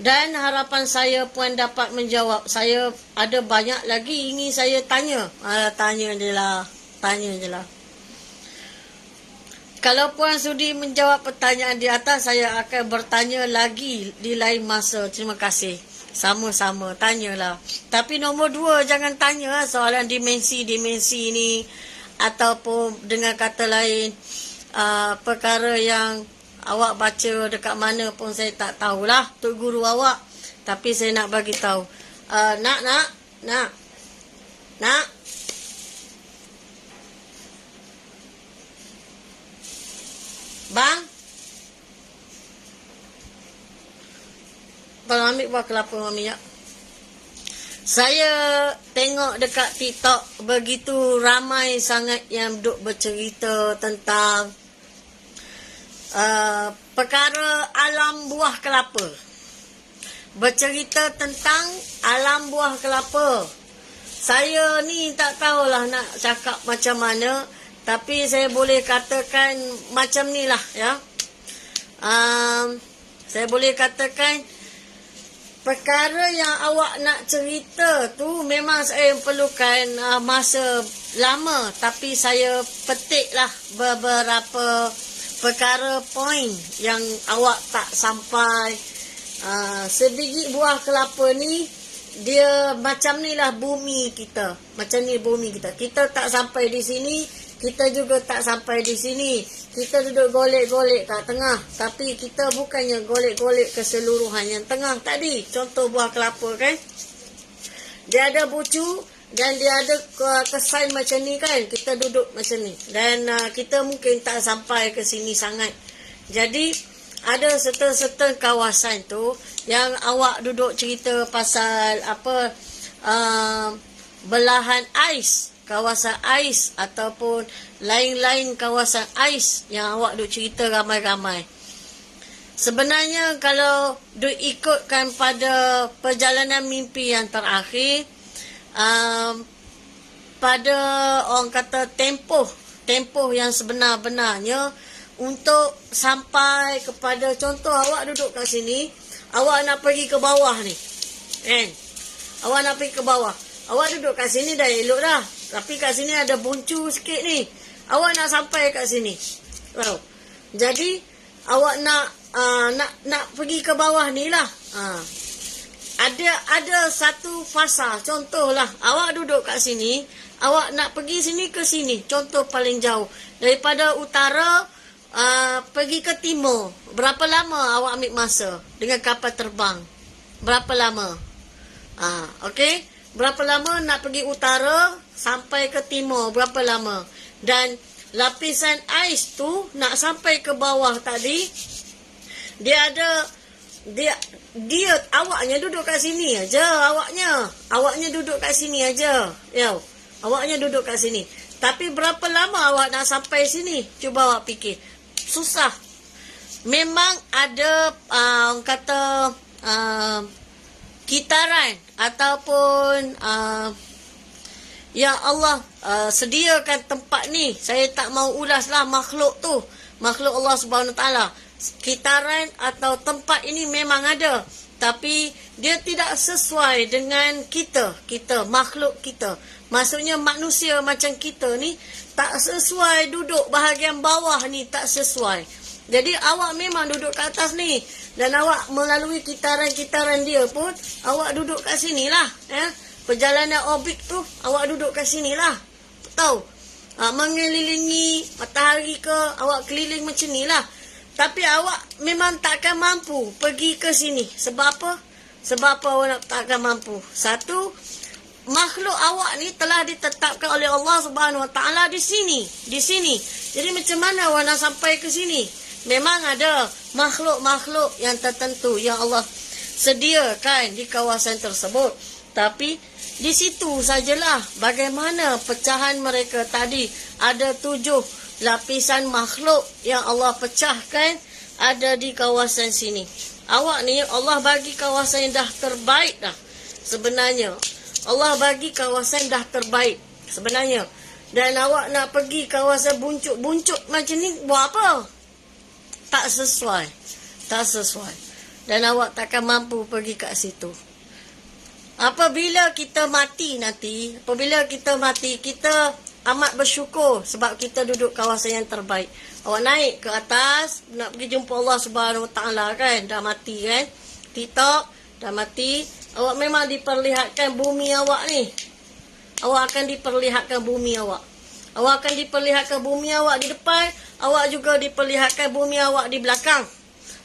Dan harapan saya Puan dapat menjawab. Saya ada banyak lagi ingin saya tanya. Tanya je lah. Kalau Puan sudi menjawab pertanyaan di atas, saya akan bertanya lagi di lain masa. Terima kasih. Sama-sama, tanyalah. Tapi nombor 2, jangan tanya soalan dimensi ni. Ataupun dengan kata lain, perkara yang awak baca dekat mana pun saya tak tahulah, Tok Guru awak. Tapi saya nak bagi tahu. Nak. Bang. Bang ambil buah kelapa mami ya. Saya tengok dekat TikTok begitu ramai sangat yang duk bercerita tentang perkara alam buah kelapa. Bercerita tentang alam buah kelapa. Saya ni tak tahulah nak cakap macam mana, tapi saya boleh katakan macam ni lah ya. Saya boleh katakan perkara yang awak nak cerita tu memang saya perlukan masa lama, tapi saya petiklah beberapa perkara poin yang awak tak sampai. Sebiji buah kelapa ni, dia macam ni lah bumi kita. Macam ni bumi kita. Kita tak sampai di sini, kita juga tak sampai di sini. Kita duduk golek-golek kat tengah. Tapi kita bukannya golek-golek keseluruhan yang tengah tadi. Contoh buah kelapa kan. Dia ada bucu dan dia ada kesan macam ni kan. Kita duduk macam ni. Dan kita mungkin tak sampai ke sini sangat. Jadi ada serta-serta kawasan tu yang awak duduk cerita pasal apa, belahan ais, kawasan ais ataupun lain-lain kawasan ais yang awak duk cerita ramai-ramai. Sebenarnya kalau duk ikutkan pada perjalanan mimpi yang terakhir, pada orang kata tempoh yang sebenar-benarnya untuk sampai kepada, contoh awak duduk kat sini, awak nak pergi ke bawah ni kan, awak nak pergi ke bawah, awak duduk kat sini dah elok dah, tapi kat sini ada buncu sikit ni, awak nak sampai kat sini. Wow. Jadi awak nak pergi ke bawah ni lah. Ada satu fasa. Contohlah, awak duduk kat sini, awak nak pergi sini ke sini. Contoh paling jauh. Daripada utara pergi ke timur. Berapa lama awak ambil masa dengan kapal terbang? Berapa lama? Okey. Berapa lama nak pergi utara sampai ke timur? Berapa lama? Dan lapisan ais tu nak sampai ke bawah tadi, dia awaknya duduk kat sini aja. Awaknya duduk kat sini aja. Awaknya duduk kat sini. Tapi berapa lama awak nak sampai sini? Cuba awak fikir. Susah. Memang ada kata kitaran ataupun ya Allah sediakan tempat ni. Saya tak mau ulaslah makhluk tu. Makhluk Allah Subhanahu Wa Taala. Kitaran atau tempat ini memang ada, tapi dia tidak sesuai dengan kita, makhluk kita. Maksudnya manusia macam kita ni tak sesuai duduk bahagian bawah ni, tak sesuai. Jadi awak memang duduk kat atas ni, dan awak melalui kitaran-kitaran dia pun awak duduk kat sini lah. Perjalanan orbit tu awak duduk kat sini lah. Tahu? Mengelilingi matahari ke, awak keliling macam ni lah. Tapi awak memang takkan mampu pergi ke sini. Sebab apa? Sebab apa awak takkan mampu? Satu, makhluk awak ni telah ditetapkan oleh Allah Subhanahu Wa Taala di sini. Jadi macam mana awak nak sampai ke sini? Memang ada makhluk-makhluk yang tertentu yang Allah sediakan di kawasan tersebut. Tapi di situ sajalah bagaimana pecahan mereka tadi. Ada 7 lapisan makhluk yang Allah pecahkan ada di kawasan sini. Awak ni Allah bagi kawasan yang dah terbaik dah sebenarnya. Allah bagi kawasan dah terbaik sebenarnya. Dan awak nak pergi kawasan buncuk-buncuk macam ni buat apa? Tak sesuai. Dan awak takkan mampu pergi kat situ. Apabila kita mati, kita amat bersyukur sebab kita duduk kawasan yang terbaik. Awak naik ke atas nak pergi jumpa Allah Subhanahu Wa Taala kan, dah mati kan, TikTok dah mati. Awak memang diperlihatkan bumi awak ni. Awak akan diperlihatkan bumi awak. Awak akan diperlihatkan bumi awak di depan. Awak juga diperlihatkan bumi awak di belakang.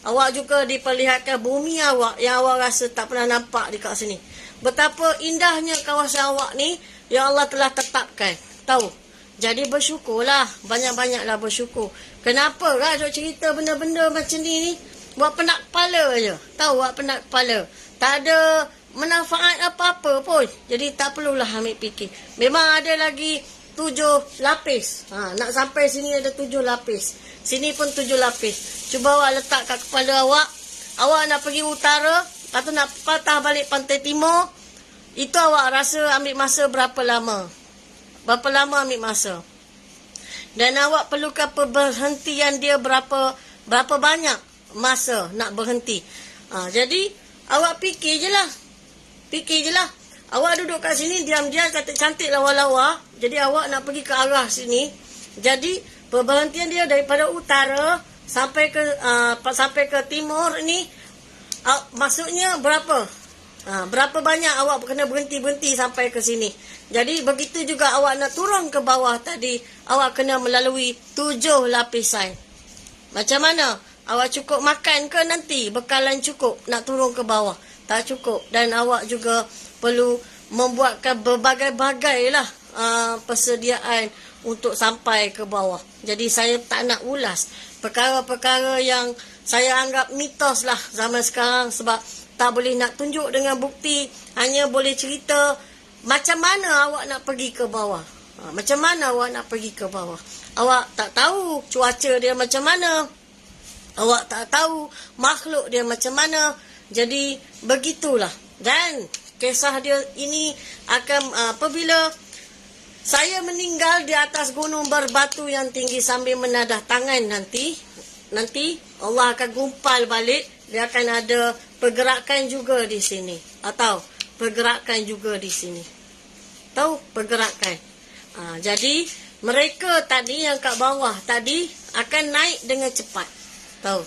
Awak juga diperlihatkan bumi awak yang awak rasa tak pernah nampak di kat sini. Betapa indahnya kawasan awak ni yang Allah telah tetapkan. Tahu? Jadi bersyukurlah. Banyak-banyaklah bersyukur. Kenapa kan duk cerita benda-benda macam ni? Buat penat kepala je. Tahu buat penat kepala. Tak ada manfaat apa-apa pun. Jadi tak perlulah ambil fikir. Memang ada lagi 7 lapis. Nak sampai sini ada 7 lapis. Sini pun 7 lapis. Cuba awak letak kat kepala awak. Awak nak pergi utara. Lepas tu nak patah balik pantai timur. Itu awak rasa ambil masa berapa lama? Berapa lama ambil masa? Dan awak perlukan perhentian dia berapa banyak masa nak berhenti. Jadi awak fikir je lah. Awak duduk kat sini diam-diam cantik lawa-lawa. Jadi awak nak pergi ke arah sini. Jadi perberhentian dia daripada utara sampai ke timur ni, maksudnya berapa? Berapa banyak awak kena berhenti sampai ke sini. Jadi begitu juga awak nak turun ke bawah tadi, awak kena melalui 7 lapisan. Macam mana? Awak cukup makan ke nanti? Bekalan cukup nak turun ke bawah? Tak cukup. Dan awak juga perlu membuatkan berbagai-bagai lah persediaan untuk sampai ke bawah. Jadi saya tak nak ulas perkara-perkara yang saya anggap mitos lah zaman sekarang, sebab tak boleh nak tunjuk dengan bukti, hanya boleh cerita macam mana awak nak pergi ke bawah. Macam mana awak nak pergi ke bawah. Awak tak tahu cuaca dia macam mana. Awak tak tahu makhluk dia macam mana. Jadi begitulah. Dan kisah dia ini akan apabila saya meninggal di atas gunung berbatu yang tinggi sambil menadah tangan nanti Allah akan gumpal balik. Dia akan ada pergerakan juga di sini. Atau pergerakan juga di sini. Tahu pergerakan. Jadi mereka tadi yang kat bawah tadi akan naik dengan cepat. Tahu?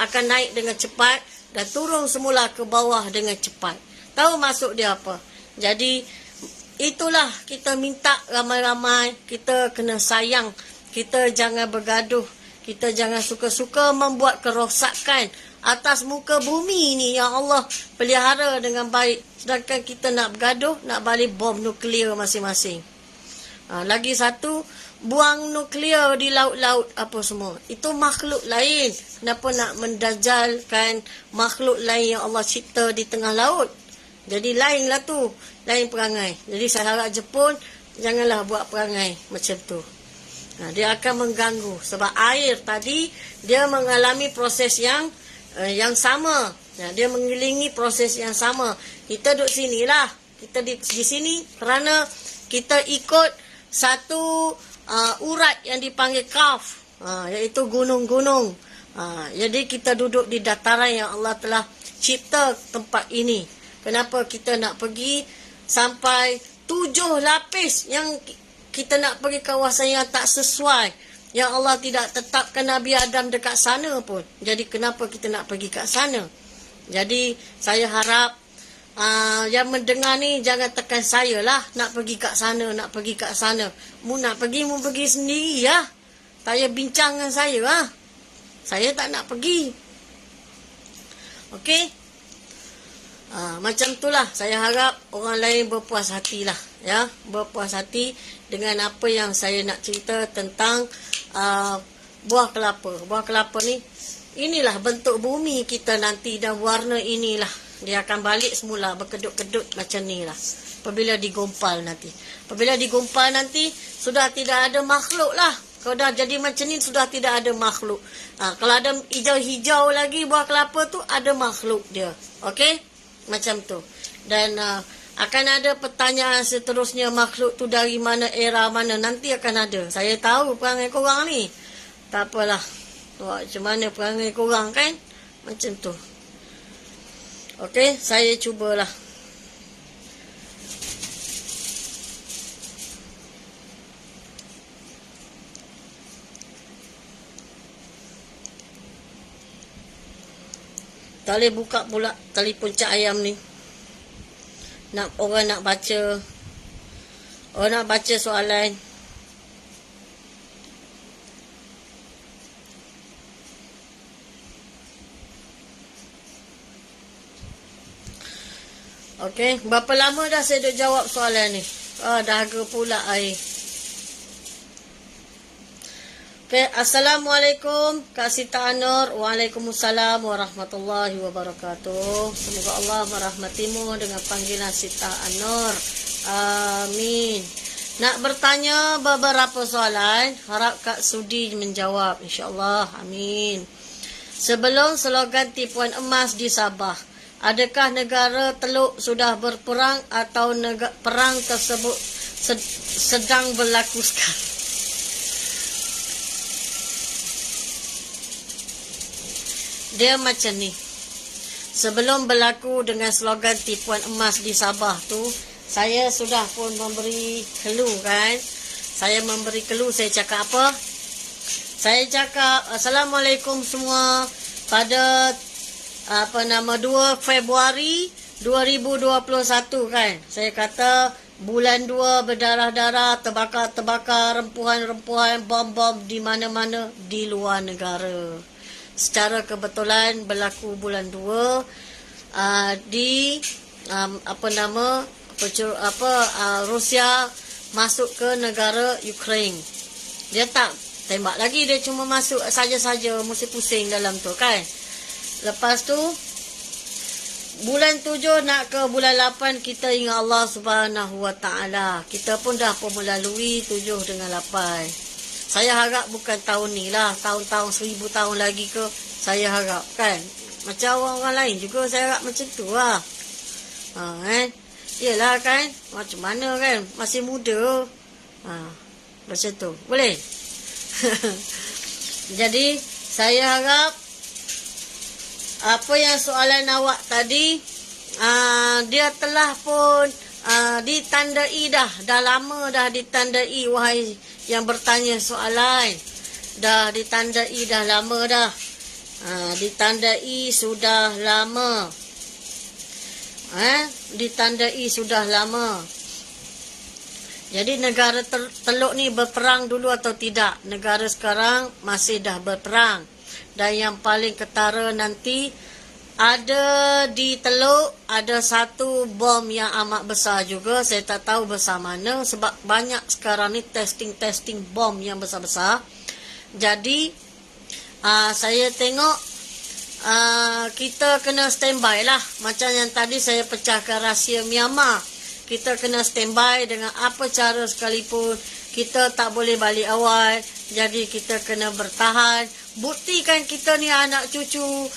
Akan naik dengan cepat dan turun semula ke bawah dengan cepat. Tahu maksud dia apa? Jadi itulah kita minta ramai-ramai, kita kena sayang, kita jangan bergaduh, kita jangan suka-suka membuat kerosakan atas muka bumi ni yang Allah pelihara dengan baik. Sedangkan kita nak bergaduh, nak balik bom nuklear masing-masing. Lagi satu, buang nuklear di laut-laut apa semua. Itu makhluk lain. Kenapa nak mendajalkan makhluk lain yang Allah cipta di tengah laut? Jadi lainlah tu, lain perangai. Jadi saya harap Jepun janganlah buat perangai macam tu. Dia akan mengganggu sebab air tadi dia mengalami proses yang sama. Dia mengelilingi proses yang sama. Kita duduk sinilah. Kita di sini kerana kita ikut satu urat yang dipanggil kaf, iaitu gunung-gunung. Jadi kita duduk di dataran yang Allah telah cipta tempat ini. Kenapa kita nak pergi sampai 7 lapis yang kita nak pergi kawasan yang tak sesuai, yang Allah tidak tetapkan Nabi Adam dekat sana pun. Jadi kenapa kita nak pergi kat sana? Jadi saya harap yang mendengar ni jangan tekan saya lah nak pergi kat sana, nak pergi kat sana. Mu nak pergi, mu pergi sendiri ya. Tak payah bincang dengan saya lah. Saya tak nak pergi. Okey? Macam itulah. Saya harap orang lain berpuas hatilah, ya, berpuas hati dengan apa yang saya nak cerita tentang buah kelapa. Buah kelapa ni, inilah bentuk bumi kita nanti dan warna inilah. Dia akan balik semula berkedut-kedut macam ni lah. Apabila digompal nanti. Apabila digompal nanti, sudah tidak ada makhluk lah. Kalau dah jadi macam ni, sudah tidak ada makhluk. Kalau ada hijau-hijau lagi buah kelapa tu, ada makhluk dia. Okey? Macam tu. Dan akan ada pertanyaan seterusnya, makhluk tu dari mana, era mana. Nanti akan ada. Saya tahu perangai korang ni. Tak apalah. Macam mana perangai korang kan? Macam tu. Okey, saya cubalah. Tak boleh buka pula telefon Cak Ayam ni. Orang nak baca. Orang nak baca soalan. Okey, berapa lama dah saya duk jawab soalan ni? Dahaga pula air. Okey, Assalamualaikum Kak Sita Anur. Waalaikumsalam warahmatullahi wabarakatuh. Semoga Allah merahmatimu dengan panggilan Sita Anur. Amin. Nak bertanya beberapa soalan, harap Kak Sudi menjawab, insya-Allah. Amin. Sebelum slogan tipuan emas di Sabah, adakah negara Teluk sudah berperang atau perang tersebut sedang berlaku sekarang? Dia macam ni. Sebelum berlaku dengan slogan tipuan emas di Sabah tu, saya sudah pun memberi clue kan. Saya memberi clue, saya cakap apa? Saya cakap, Assalamualaikum semua, pada 2 Februari 2021 kan. Saya kata bulan 2 berdarah-darah, terbakar-terbakar, rempuhan-rempuhan, bom-bom di mana-mana di luar negara. Secara kebetulan berlaku bulan 2 di Rusia masuk ke negara Ukraine. Dia tak tembak lagi, dia cuma masuk saja-saja, mesti pusing dalam tu kan. Lepas tu bulan 7 nak ke bulan 8 kita ingat Allah Subhanahu Wa Taala. Kita pun dah melalui 7 dengan 8. Saya harap bukan tahun ni lah, tahun-tahun 1000 tahun lagi ke, saya harap kan. Macam orang lain juga saya harap macam tu lah. Yelah kan, macam mana kan, masih muda. Macam tu, boleh? Jadi, saya harap apa yang soalan awak tadi, dia telah pun ditandai dah lama dah ditandai, wahai yang bertanya soalan. dah ditandai dah lama dah. Ditandai sudah lama. Ditandai sudah lama. Jadi negara Teluk ni berperang dulu atau tidak? Negara sekarang masih dah berperang. Dan yang paling ketara nanti, ada di Teluk, ada satu bom yang amat besar juga. Saya tak tahu besar mana, sebab banyak sekarang ni testing bom yang besar-besar. Jadi saya tengok kita kena standby lah. Macam yang tadi saya pecahkan rahsia Myanmar. Kita kena standby dengan apa cara sekalipun. Kita tak boleh balik awal. Jadi kita kena bertahan. Buktikan kita ni anak cucu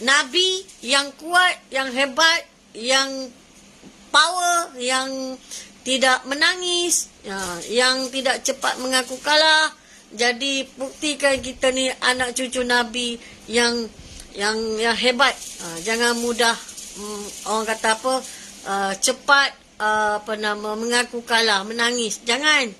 Nabi yang kuat, yang hebat, yang power, yang tidak menangis, yang tidak cepat mengaku kalah. Jadi buktikan kita ni anak cucu Nabi yang hebat. Jangan mudah orang kata apa, cepat mengaku kalah, menangis. Jangan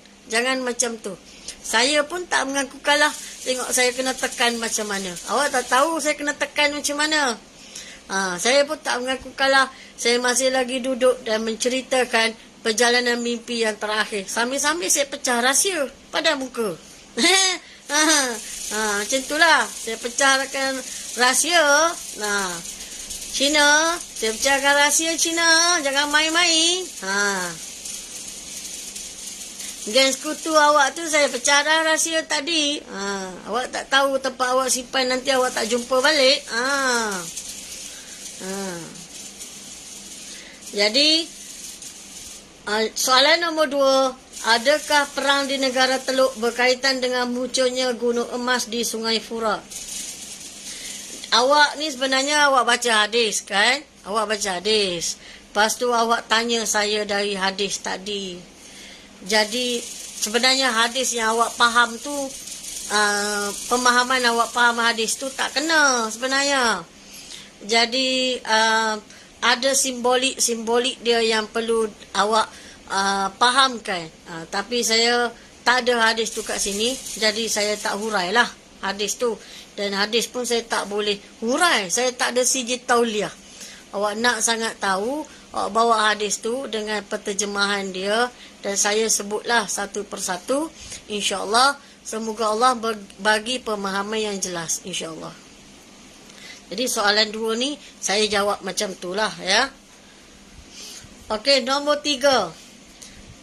macam tu. Saya pun tak mengaku kalah. Tengok saya kena tekan macam mana. Awak tak tahu saya kena tekan macam mana. Saya pun tak mengaku kalah. Saya masih lagi duduk dan menceritakan perjalanan mimpi yang terakhir. Sambil-sambil saya pecah rahsia pada muka. Macam itulah. Saya pecahkan rahsia. Cina, saya pecahkan rahsia Cina. Jangan main-main. Geng sekutu awak tu saya pecah dah rahsia tadi. Awak tak tahu tempat awak simpan, nanti awak tak jumpa balik. Jadi soalan nombor 2, adakah perang di negara Teluk berkaitan dengan munculnya gunung emas di Sungai Furat? Awak ni sebenarnya awak baca hadis kan? Awak baca hadis. Lepas tu awak tanya saya dari hadis tadi. Jadi sebenarnya hadis yang awak faham tu, pemahaman awak faham hadis tu tak kena sebenarnya. Jadi ada simbolik dia yang perlu awak fahamkan. Tapi saya tak ada hadis tu kat sini, jadi saya tak hurailah hadis tu. Dan hadis pun saya tak boleh hurai. Saya tak ada sijil tauliah. Awak nak sangat tahu, awak bawa hadis tu dengan penterjemahan dia dan saya sebutlah satu persatu. InsyaAllah, semoga Allah bagi pemahaman yang jelas, insyaAllah. Jadi soalan 2 ni saya jawab macam itulah ya. Okey, nombor 3.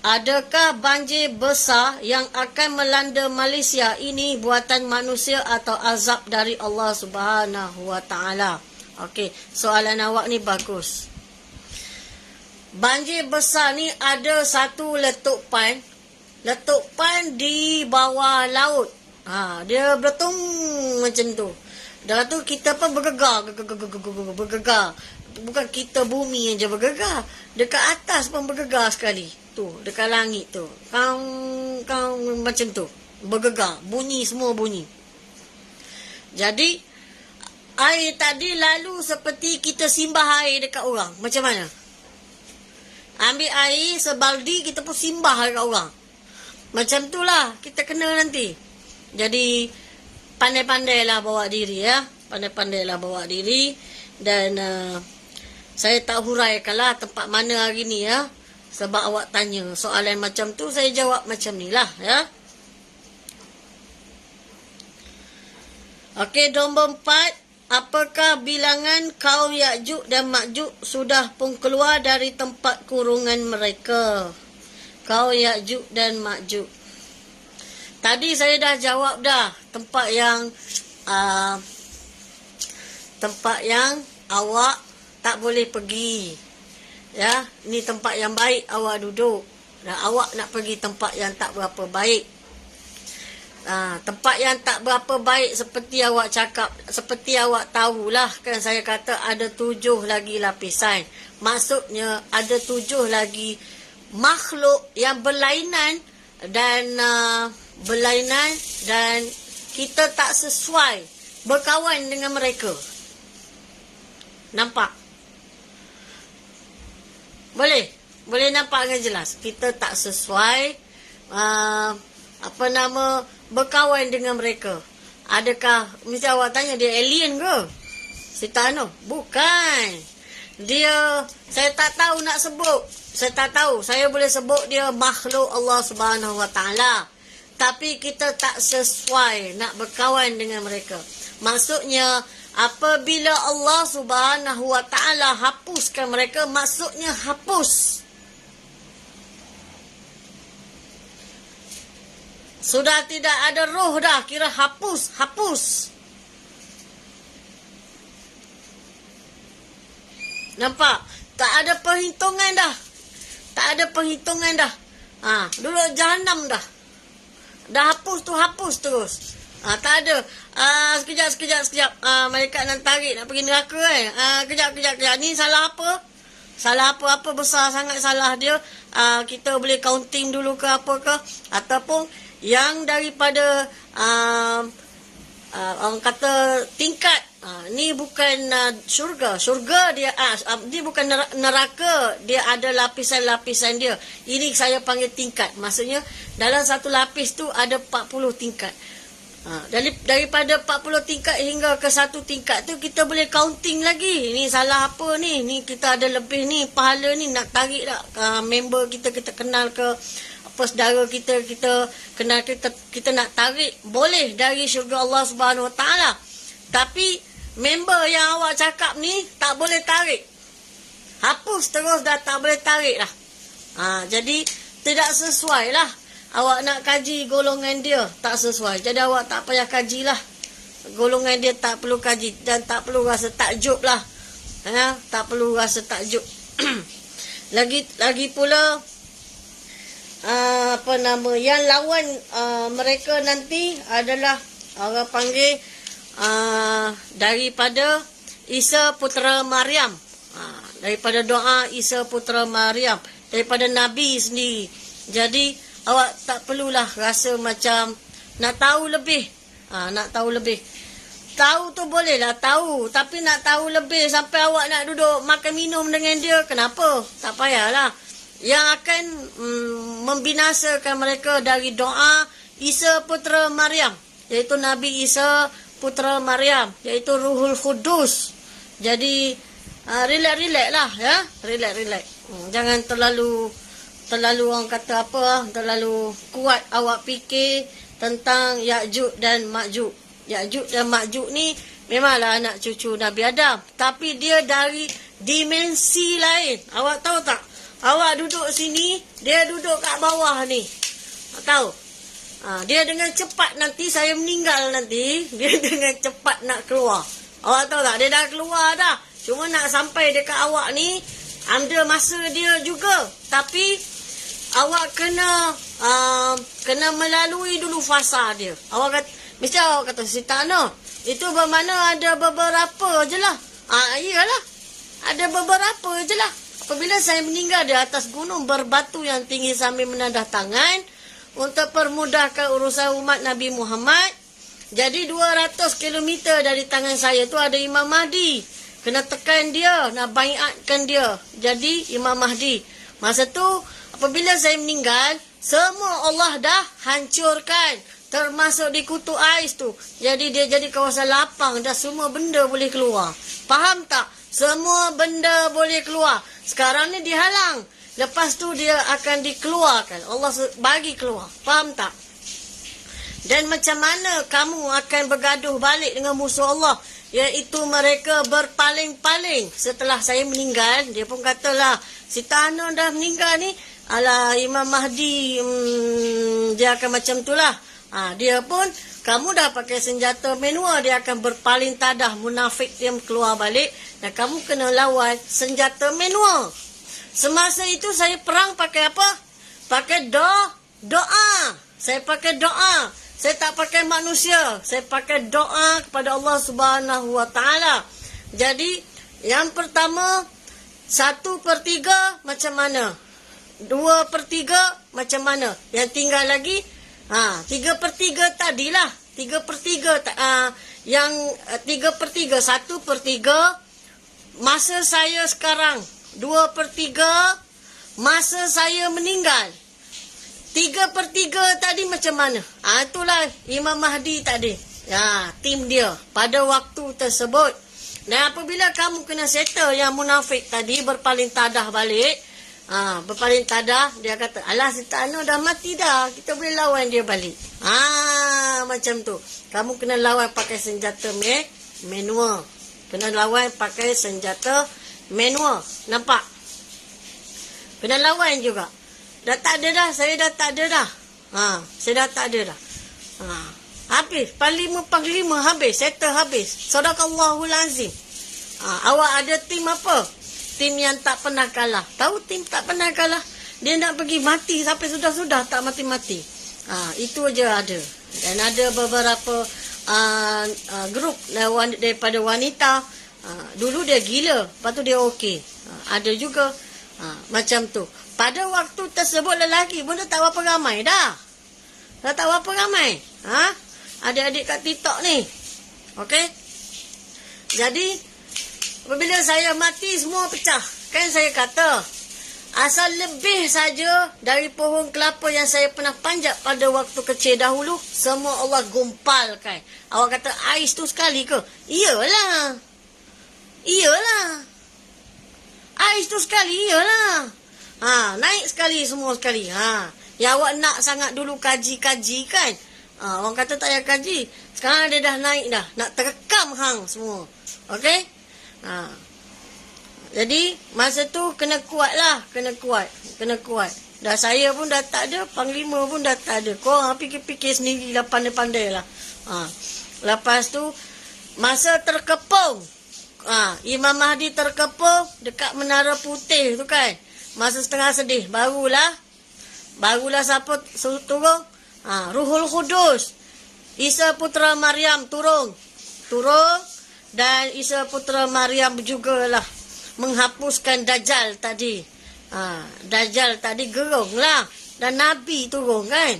Adakah banjir besar yang akan melanda Malaysia ini buatan manusia atau azab dari Allah Subhanahu Wa Taala? Okey, soalan awak ni bagus. Banjir besar ni ada satu letupan di bawah laut. Dia bertung macam tu. Dah tu kita pun bergegar. Bukan kita bumi yang je bergegar. Dekat atas pun bergegar sekali. Tu, dekat langit tu. Kau macam tu. Bergegar. Bunyi, semua bunyi. Jadi, air tadi lalu seperti kita simbah air dekat orang. Macam mana? Ambil air sebaldi, kita pun simbah dekat orang. Macam tu lah kita kena nanti. Jadi, pandai-pandailah bawa diri ya. Pandai-pandailah bawa diri. Dan saya tak huraikanlah tempat mana hari ni ya. Sebab awak tanya soalan macam tu, saya jawab macam ni lah ya. Okey, nombor 4. Apakah bilangan kaum Ya'juj dan Ma'juj sudah pun keluar dari tempat kurungan mereka? Kaum Ya'juj dan Ma'juj. Tadi saya dah jawab dah. Tempat yang awak tak boleh pergi. Ya, ni tempat yang baik awak duduk. Dan awak nak pergi tempat yang tak berapa baik. Tempat yang tak berapa baik seperti awak cakap, seperti awak tahulah kan, saya kata ada 7 lagi lapisan. Maksudnya ada 7 lagi makhluk yang berlainan dan kita tak sesuai berkawan dengan mereka. Nampak? Boleh nampak dengan jelas. Kita tak sesuai berkawan dengan mereka. Adakah, mesti awak tanya dia alien ke? Sita Noh? Bukan. Dia, saya tak tahu nak sebut. Saya tak tahu. Saya boleh sebut dia makhluk Allah Subhanahu Wa Taala. Tapi kita tak sesuai nak berkawan dengan mereka. Maksudnya, apabila Allah Subhanahu Wa Taala hapuskan mereka, maksudnya hapus. Sudah tidak ada roh dah, kira hapus. Nampak? Tak ada perhitungan dah. Dulu jahanam dah. Dah hapus terus. Tak ada. Sekejap. Malaikat nak tarik, nak pergi neraka kan. Kejap. Ni salah apa? Salah apa besar sangat salah dia. Kita boleh counting dulu ke apa ke. Ataupun yang daripada orang kata tingkat. Ni bukan syurga. Syurga dia dia bukan neraka. Dia ada lapisan-lapisan dia. Ini saya panggil tingkat. Maksudnya dalam satu lapis tu ada 40 tingkat. Daripada 40 tingkat hingga ke satu tingkat tu kita boleh counting lagi. Ni salah apa ni? Ni kita ada lebih ni pahala ni nak tarik tak member kita kenal ke apa saudara kita kenal kita nak tarik boleh dari syurga Allah Subhanahu Wa Taala. Tapi member yang awak cakap ni tak boleh tarik. Hapus terus dah tak boleh tarik dah. Jadi tidak sesuai lah. Awak nak kaji golongan dia tak sesuai. Jadi awak tak payah kajilah. Golongan dia tak perlu kaji dan tak perlu rasa takjub lah. Tak perlu rasa takjub. Lagi pula yang lawan mereka nanti adalah orang panggil daripada Isa putera Maryam. Daripada doa Isa putera Maryam, daripada Nabi sendiri. Jadi awak tak perlulah rasa macam nak tahu lebih. Tahu tu boleh lah tahu, tapi nak tahu lebih sampai awak nak duduk makan minum dengan dia, kenapa? Tak payahlah. Yang akan membinasakan mereka dari doa Isa putera Maryam, iaitu Nabi Isa putera Maryam, iaitu Ruhul Qudus. Jadi relax lah ya, relax. Jangan terlalu orang kata apa, terlalu kuat awak fikir tentang Ya'juj dan Ma'juj. Ya'juj dan Ma'juj ni memanglah anak cucu Nabi Adam, tapi dia dari dimensi lain. Awak tahu tak? Awak duduk sini, dia duduk kat bawah ni. Tahu? Dia dengan cepat nanti, saya meninggal nanti, dia dengan cepat nak keluar. Awak tahu tak? Dia dah keluar dah. Cuma nak sampai dekat awak ni, ada masa dia juga. Tapi awak kena melalui dulu fasa dia. Mesti awak kata, Sita Noh, itu bermakna ada beberapa je lah. Iyalah. Ada beberapa je lah. Apabila saya meninggal di atas gunung berbatu yang tinggi sambil menadah tangan untuk permudahkan urusan umat Nabi Muhammad. Jadi 200 km dari tangan saya tu ada Imam Mahdi. Kena tekan dia, nak baiatkan dia. Jadi Imam Mahdi. Masa tu apabila saya meninggal, semua Allah dah hancurkan. Termasuk di Kutu Ais tu. Jadi dia jadi kawasan lapang. Dah semua benda boleh keluar. Faham tak? Semua benda boleh keluar. Sekarang ni dihalang. Lepas tu dia akan dikeluarkan. Allah bagi keluar. Faham tak? Dan macam mana kamu akan bergaduh balik dengan musuh Allah? Iaitu mereka berpaling-paling. Setelah saya meninggal, dia pun katalah, Sita Noh dah meninggal ni. Alah, Imam Mahdi, dia akan macam tu lah. Dia pun, kamu dah pakai senjata manual, dia akan berpaling tadah, munafik dia keluar balik. Dan kamu kena lawan senjata manual. Semasa itu saya perang pakai apa? Pakai doa. Saya pakai doa. Saya tak pakai manusia. Saya pakai doa kepada Allah Subhanahu Wa Taala. Jadi, yang pertama, 1/3 macam mana? 2/3 macam mana? Yang tinggal lagi, 3/3 tadilah. 3/3, yang 3/3, 1/3 masa saya sekarang, 2/3 masa saya meninggal. 3/3 tadi macam mana? Itulah Imam Mahdi tadi. Ya, tim dia pada waktu tersebut. Dan apabila kamu kena settle yang munafik tadi berpaling tadah balik, berpaling tadah, dia kata, alah si Takno dah mati dah, kita boleh lawan dia balik. Macam tu. Kamu kena lawan pakai senjata manual. Kena lawan pakai senjata manual. Nampak? Kena lawan juga. Dah tak ada dah. Saya dah tak ada dah. Saya dah tak ada dah. Habis. Panglima habis. Settle habis. Sadaqallahul azim. Awak ada tim apa? Tim yang tak pernah kalah. Tahu tim tak pernah kalah? Dia nak pergi mati sampai sudah-sudah tak mati-mati. Itu aja ada. Dan ada beberapa grup daripada wanita. Dulu dia gila. Lepas tu dia okey. Ada juga. Macam tu. Pada waktu tersebut lelaki pun dah tak berapa ramai dah. Dah tak berapa ramai. Adik-adik kat TikTok ni. Okey? Jadi, apabila saya mati semua pecah. Kan saya kata, asal lebih saja dari pohon kelapa yang saya pernah panjat pada waktu kecil dahulu, semua Allah gumpalkan. Awak kata ais tu sekali ke? Iyalah. Ais tu sekali, iyalah. Naik sekali semua sekali. Yang awak nak sangat dulu kaji-kaji kan? Orang kata tak payah kaji. Sekarang dia dah naik dah. Nak terekam hang semua. Okey? Jadi, masa tu kena kuat lah. Kena kuat. Dah saya pun dah tak ada. Panglima pun dah tak ada. Korang fikir-fikir sendiri lah. Pandai-pandai lah. Lepas tu, masa terkepung. Imam Mahdi terkepung dekat Menara Putih tu kan. Masa setengah sedih. Barulah siapa turun? Ruhul Qudus. Isa Putra Maryam turun. Dan Isa Putra Maryam jugalah menghapuskan Dajjal tadi. Dajjal tadi gerung lah. Dan Nabi turun kan.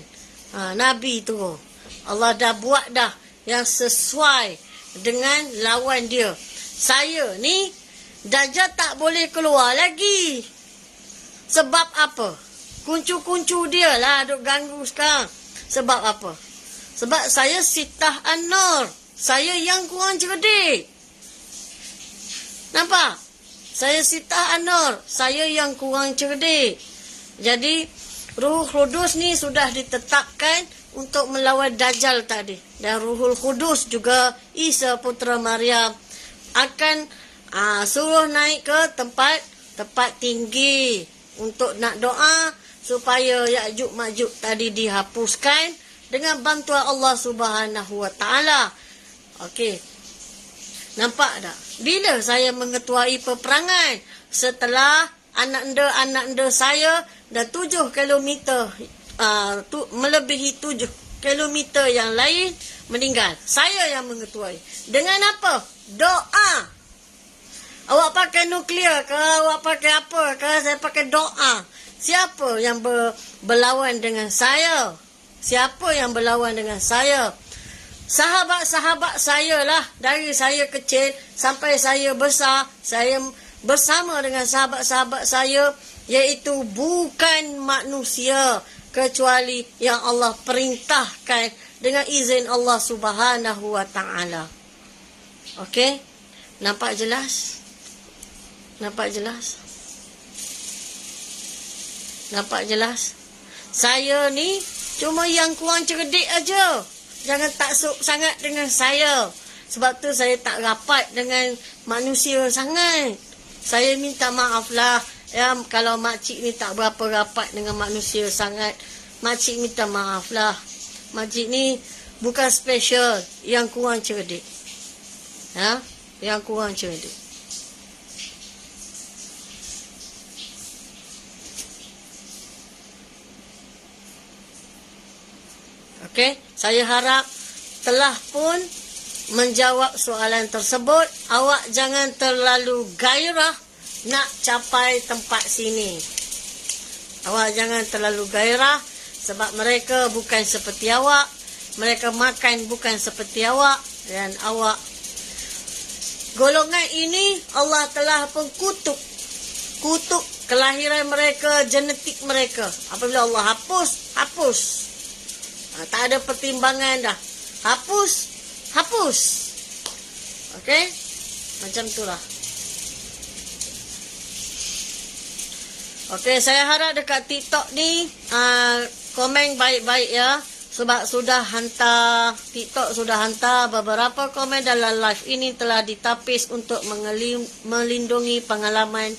Nabi turun. Allah dah buat dah yang sesuai dengan lawan dia. Saya ni Dajjal tak boleh keluar lagi. Sebab apa? Kuncu-kuncu dia lah duk ganggu sekarang. Sebab apa? Sebab saya Sitah An-Nur. Saya yang kurang cerdik. Nampak? Saya Sitah An-Nur. Saya yang kurang cerdik. Jadi, Ruhul Qudus ni sudah ditetapkan untuk melawan Dajjal tadi. Dan Ruhul Qudus juga Isa Putra Maryam akan suruh naik ke tempat tinggi untuk nak doa supaya Ya'juj Ma'juj tadi dihapuskan dengan bantuan Allah Subhanahu Wa Taala. Okey. Nampak tak? Bila saya mengetuai peperangan setelah anak anda saya dah 7 kilometer melebihi 7 kilometer yang lain meninggal. Saya yang mengetuai. Dengan apa? Doa. Awak pakai nuklear ke? Awak pakai apa ke? Saya pakai doa. Siapa yang berlawan dengan saya? Siapa yang berlawan dengan saya? Sahabat-sahabat saya lah. Dari saya kecil sampai saya besar. Saya bersama dengan sahabat-sahabat saya. Iaitu bukan manusia. Kecuali yang Allah perintahkan dengan izin Allah Subhanahu Wa Taala. Okey? Nampak jelas? Nampak jelas? Saya ni cuma yang kurang cerdik aja. Jangan taksub sangat dengan saya. Sebab tu saya tak rapat dengan manusia sangat. Saya minta maaf lah. Ya, kalau makcik ni tak berapa rapat dengan manusia sangat. Makcik minta maaf lah. Makcik ni bukan special. Yang kurang cerdik. Yang kurang cerdik. Okey, saya harap telah pun menjawab soalan tersebut. Awak jangan terlalu gairah nak capai tempat sini. Awak jangan terlalu gairah sebab mereka bukan seperti awak. Mereka makan bukan seperti awak. Dan awak, golongan ini Allah telah pun kutuk kelahiran mereka, genetik mereka. Apabila Allah hapus hapus. Tak ada pertimbangan dah. Hapus, hapus. Okey? Macam itulah. Okey, saya harap dekat TikTok ni komen baik-baik ya. Sebab TikTok sudah hantar beberapa komen dalam live ini telah ditapis untuk melindungi pengalaman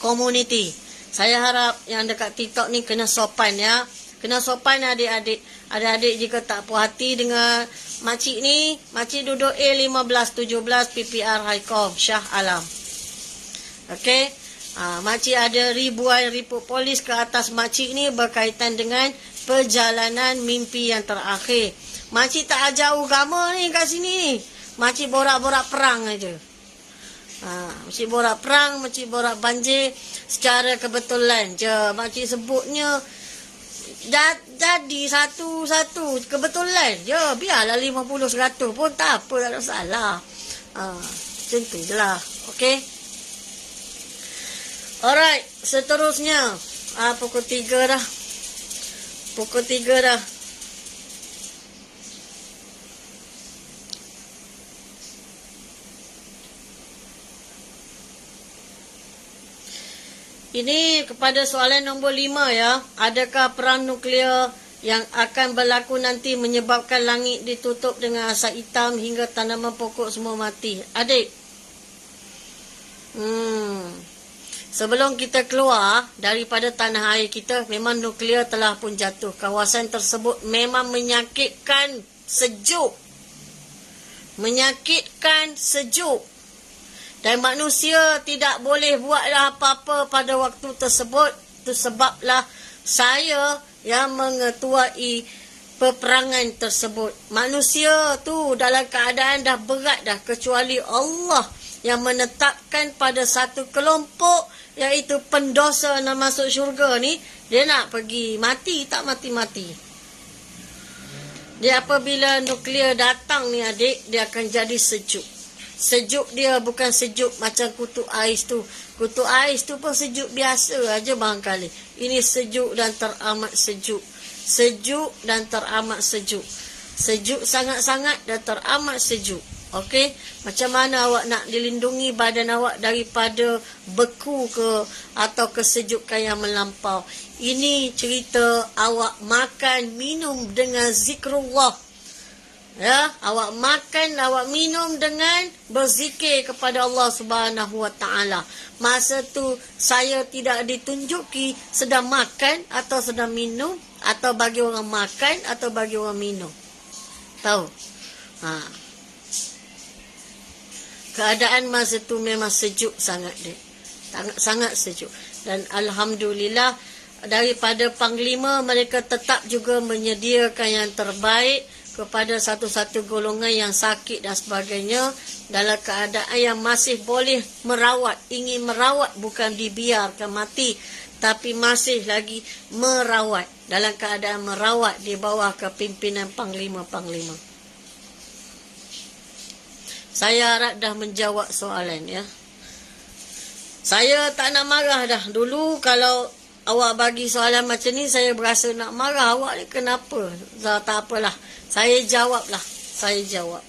komuniti. Saya harap yang dekat TikTok ni kena sopan ya. Kena sopan adik-adik. Adik-adik jika tak puas hati dengan makcik ni, makcik duduk A1517 PPR Highcom Shah Alam. Okey. Makcik ada ribuan report polis ke atas makcik ni berkaitan dengan perjalanan mimpi yang terakhir. Makcik tak ajar agama ni kat sini ni. Makcik borak-borak perang aja. Makcik borak perang, makcik borak banjir secara kebetulan je. Makcik sebutnya jadi satu-satu kebetulan je. Biarlah 50-100 pun tak apa, tak ada masalah. Macam tu je lah. Okay. Alright, seterusnya. Pukul 3 dah. Pukul 3 dah. Ini kepada soalan nombor 5 ya. Adakah perang nuklear yang akan berlaku nanti menyebabkan langit ditutup dengan asap hitam hingga tanaman pokok semua mati? Adik. Sebelum kita keluar daripada tanah air kita, memang nuklear telah pun jatuh. Kawasan tersebut memang menyakitkan sejuk. Menyakitkan sejuk. Dan manusia tidak boleh buatlah apa-apa pada waktu tersebut. Itu sebablah saya yang mengetuai peperangan tersebut. Manusia tu dalam keadaan dah berat dah. Kecuali Allah yang menetapkan pada satu kelompok, iaitu pendosa nak masuk syurga ni, dia nak pergi mati, tak mati-mati. Dia apabila nuklear datang ni adik, dia akan jadi sejuk. Sejuk dia bukan sejuk macam kutub ais tu. Kutub ais tu pun sejuk biasa aja barangkali. Ini sejuk dan teramat sejuk. Sejuk dan teramat sejuk. Sejuk sangat-sangat dan teramat sejuk. Okey? Macam mana awak nak dilindungi badan awak daripada beku ke atau kesejukan yang melampau? Ini cerita awak makan, minum dengan zikrullah. Ya, awak makan, awak minum dengan berzikir kepada Allah Subhanahu Wa Taala. Masa tu saya tidak ditunjuki sedang makan atau sedang minum, atau bagi orang makan atau bagi orang minum. Tahu? Keadaan masa tu memang sejuk sangat dia. Sangat sejuk. Dan alhamdulillah daripada panglima mereka tetap juga menyediakan yang terbaik kepada satu-satu golongan yang sakit dan sebagainya, dalam keadaan yang masih boleh merawat, ingin merawat, bukan dibiarkan mati, tapi masih lagi merawat, dalam keadaan merawat di bawah kepimpinan panglima-panglima. Saya harap dah menjawab soalan ya. Saya tak nak marah dah. Dulu kalau awak bagi soalan macam ni, saya berasa nak marah. Awak ni kenapa? Tak apalah. Saya jawablah. Saya jawab.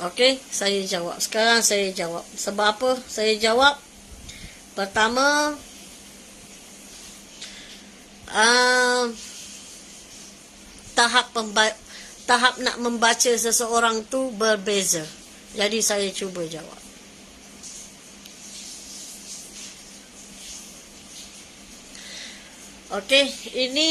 Okey, saya jawab. Sekarang saya jawab. Sebab apa saya jawab? Pertama, tahap nak membaca seseorang tu berbeza. Jadi saya cuba jawab. Okey, ini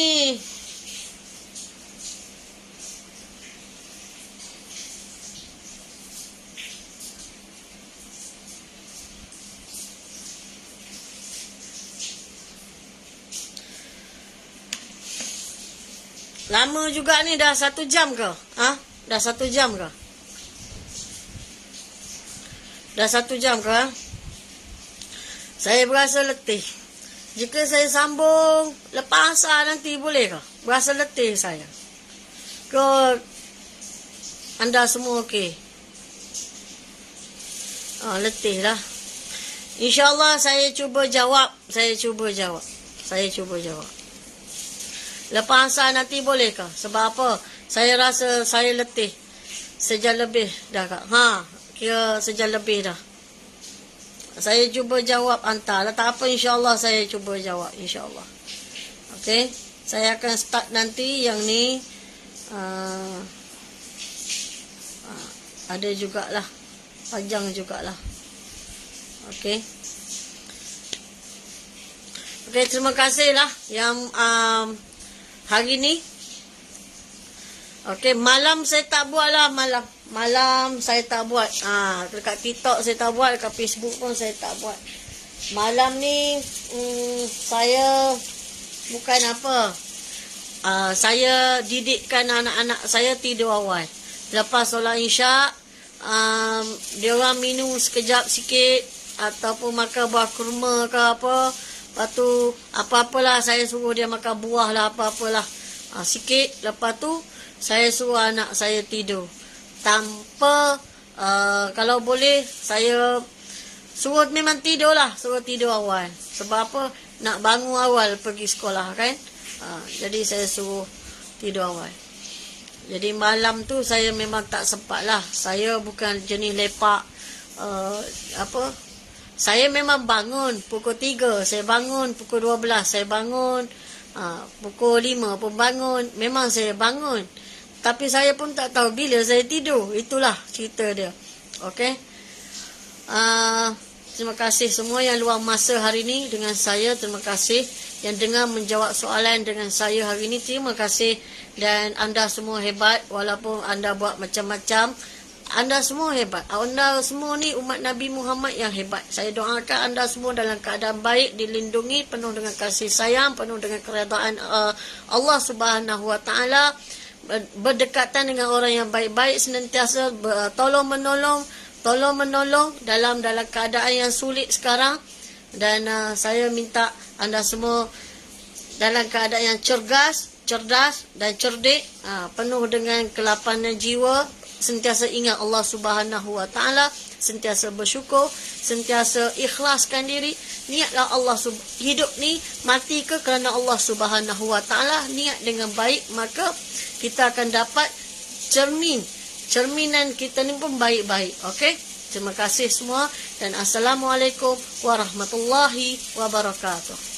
lama juga ni, dah 1 jam ke? Dah 1 jam ke? Dah 1 jam ke? Saya berasa letih. Jika saya sambung lepas asar nanti boleh ke? Berasa letih saya. Ke anda semua okey? Letih lah. InsyaAllah saya cuba jawab. Saya cuba jawab. Lepas asar nanti boleh ke? Sebab apa? Saya rasa saya letih. Sejam lebih dah Kak. Kira sejam lebih dah. Saya cuba jawab hantar. Tak apa, insyaAllah saya cuba jawab. InsyaAllah. Okay. Saya akan start nanti yang ni. Ada jugalah. Panjang jugalah. Okay. Okay, terima kasih lah yang hari ni. Okay, malam saya tak buat lah. Malam saya tak buat. Dekat TikTok saya tak buat. Dekat Facebook pun saya tak buat. Malam ni saya bukan apa. Saya didikkan anak-anak saya tidur awal. Lepas solat isyak, dia orang minum sekejap sikit ataupun makan buah kurma ke apa. Lepas tu apa-apalah saya suruh dia makan buah lah, apa-apalah sikit. Lepas tu saya suruh anak saya tidur. Tanpa kalau boleh saya suruh memang tidur lah, suruh tidur awal. Sebab apa? Nak bangun awal pergi sekolah kan. Jadi saya suruh tidur awal. Jadi malam tu saya memang tak sempat lah. Saya bukan jenis lepak saya memang bangun pukul 3, saya bangun pukul 12, saya bangun pukul 5 pun bangun. Memang saya bangun. Tapi saya pun tak tahu bila saya tidur. Itulah cerita dia. Okey. Terima kasih semua yang luang masa hari ni dengan saya. Terima kasih yang dengar menjawab soalan dengan saya hari ni. Terima kasih. Dan anda semua hebat. Walaupun anda buat macam-macam, anda semua hebat. Anda semua ni umat Nabi Muhammad yang hebat. Saya doakan anda semua dalam keadaan baik, dilindungi, penuh dengan kasih sayang, penuh dengan keredaan Allah Subhanahu Wa Taala, berdekatan dengan orang yang baik-baik, senantiasa tolong menolong dalam keadaan yang sulit sekarang. Dan saya minta anda semua dalam keadaan yang cerdas dan cerdik, penuh dengan kelapanan jiwa, sentiasa ingat Allah Subhanahu Wa Taala, sentiasa bersyukur, sentiasa ikhlaskan diri. Niatlah Allah hidup ni mati ke kerana Allah Subhanahu Wa Taala, niat dengan baik, maka kita akan dapat cerminan kita ni pun baik-baik. Okey? Terima kasih semua dan Assalamualaikum warahmatullahi wabarakatuh.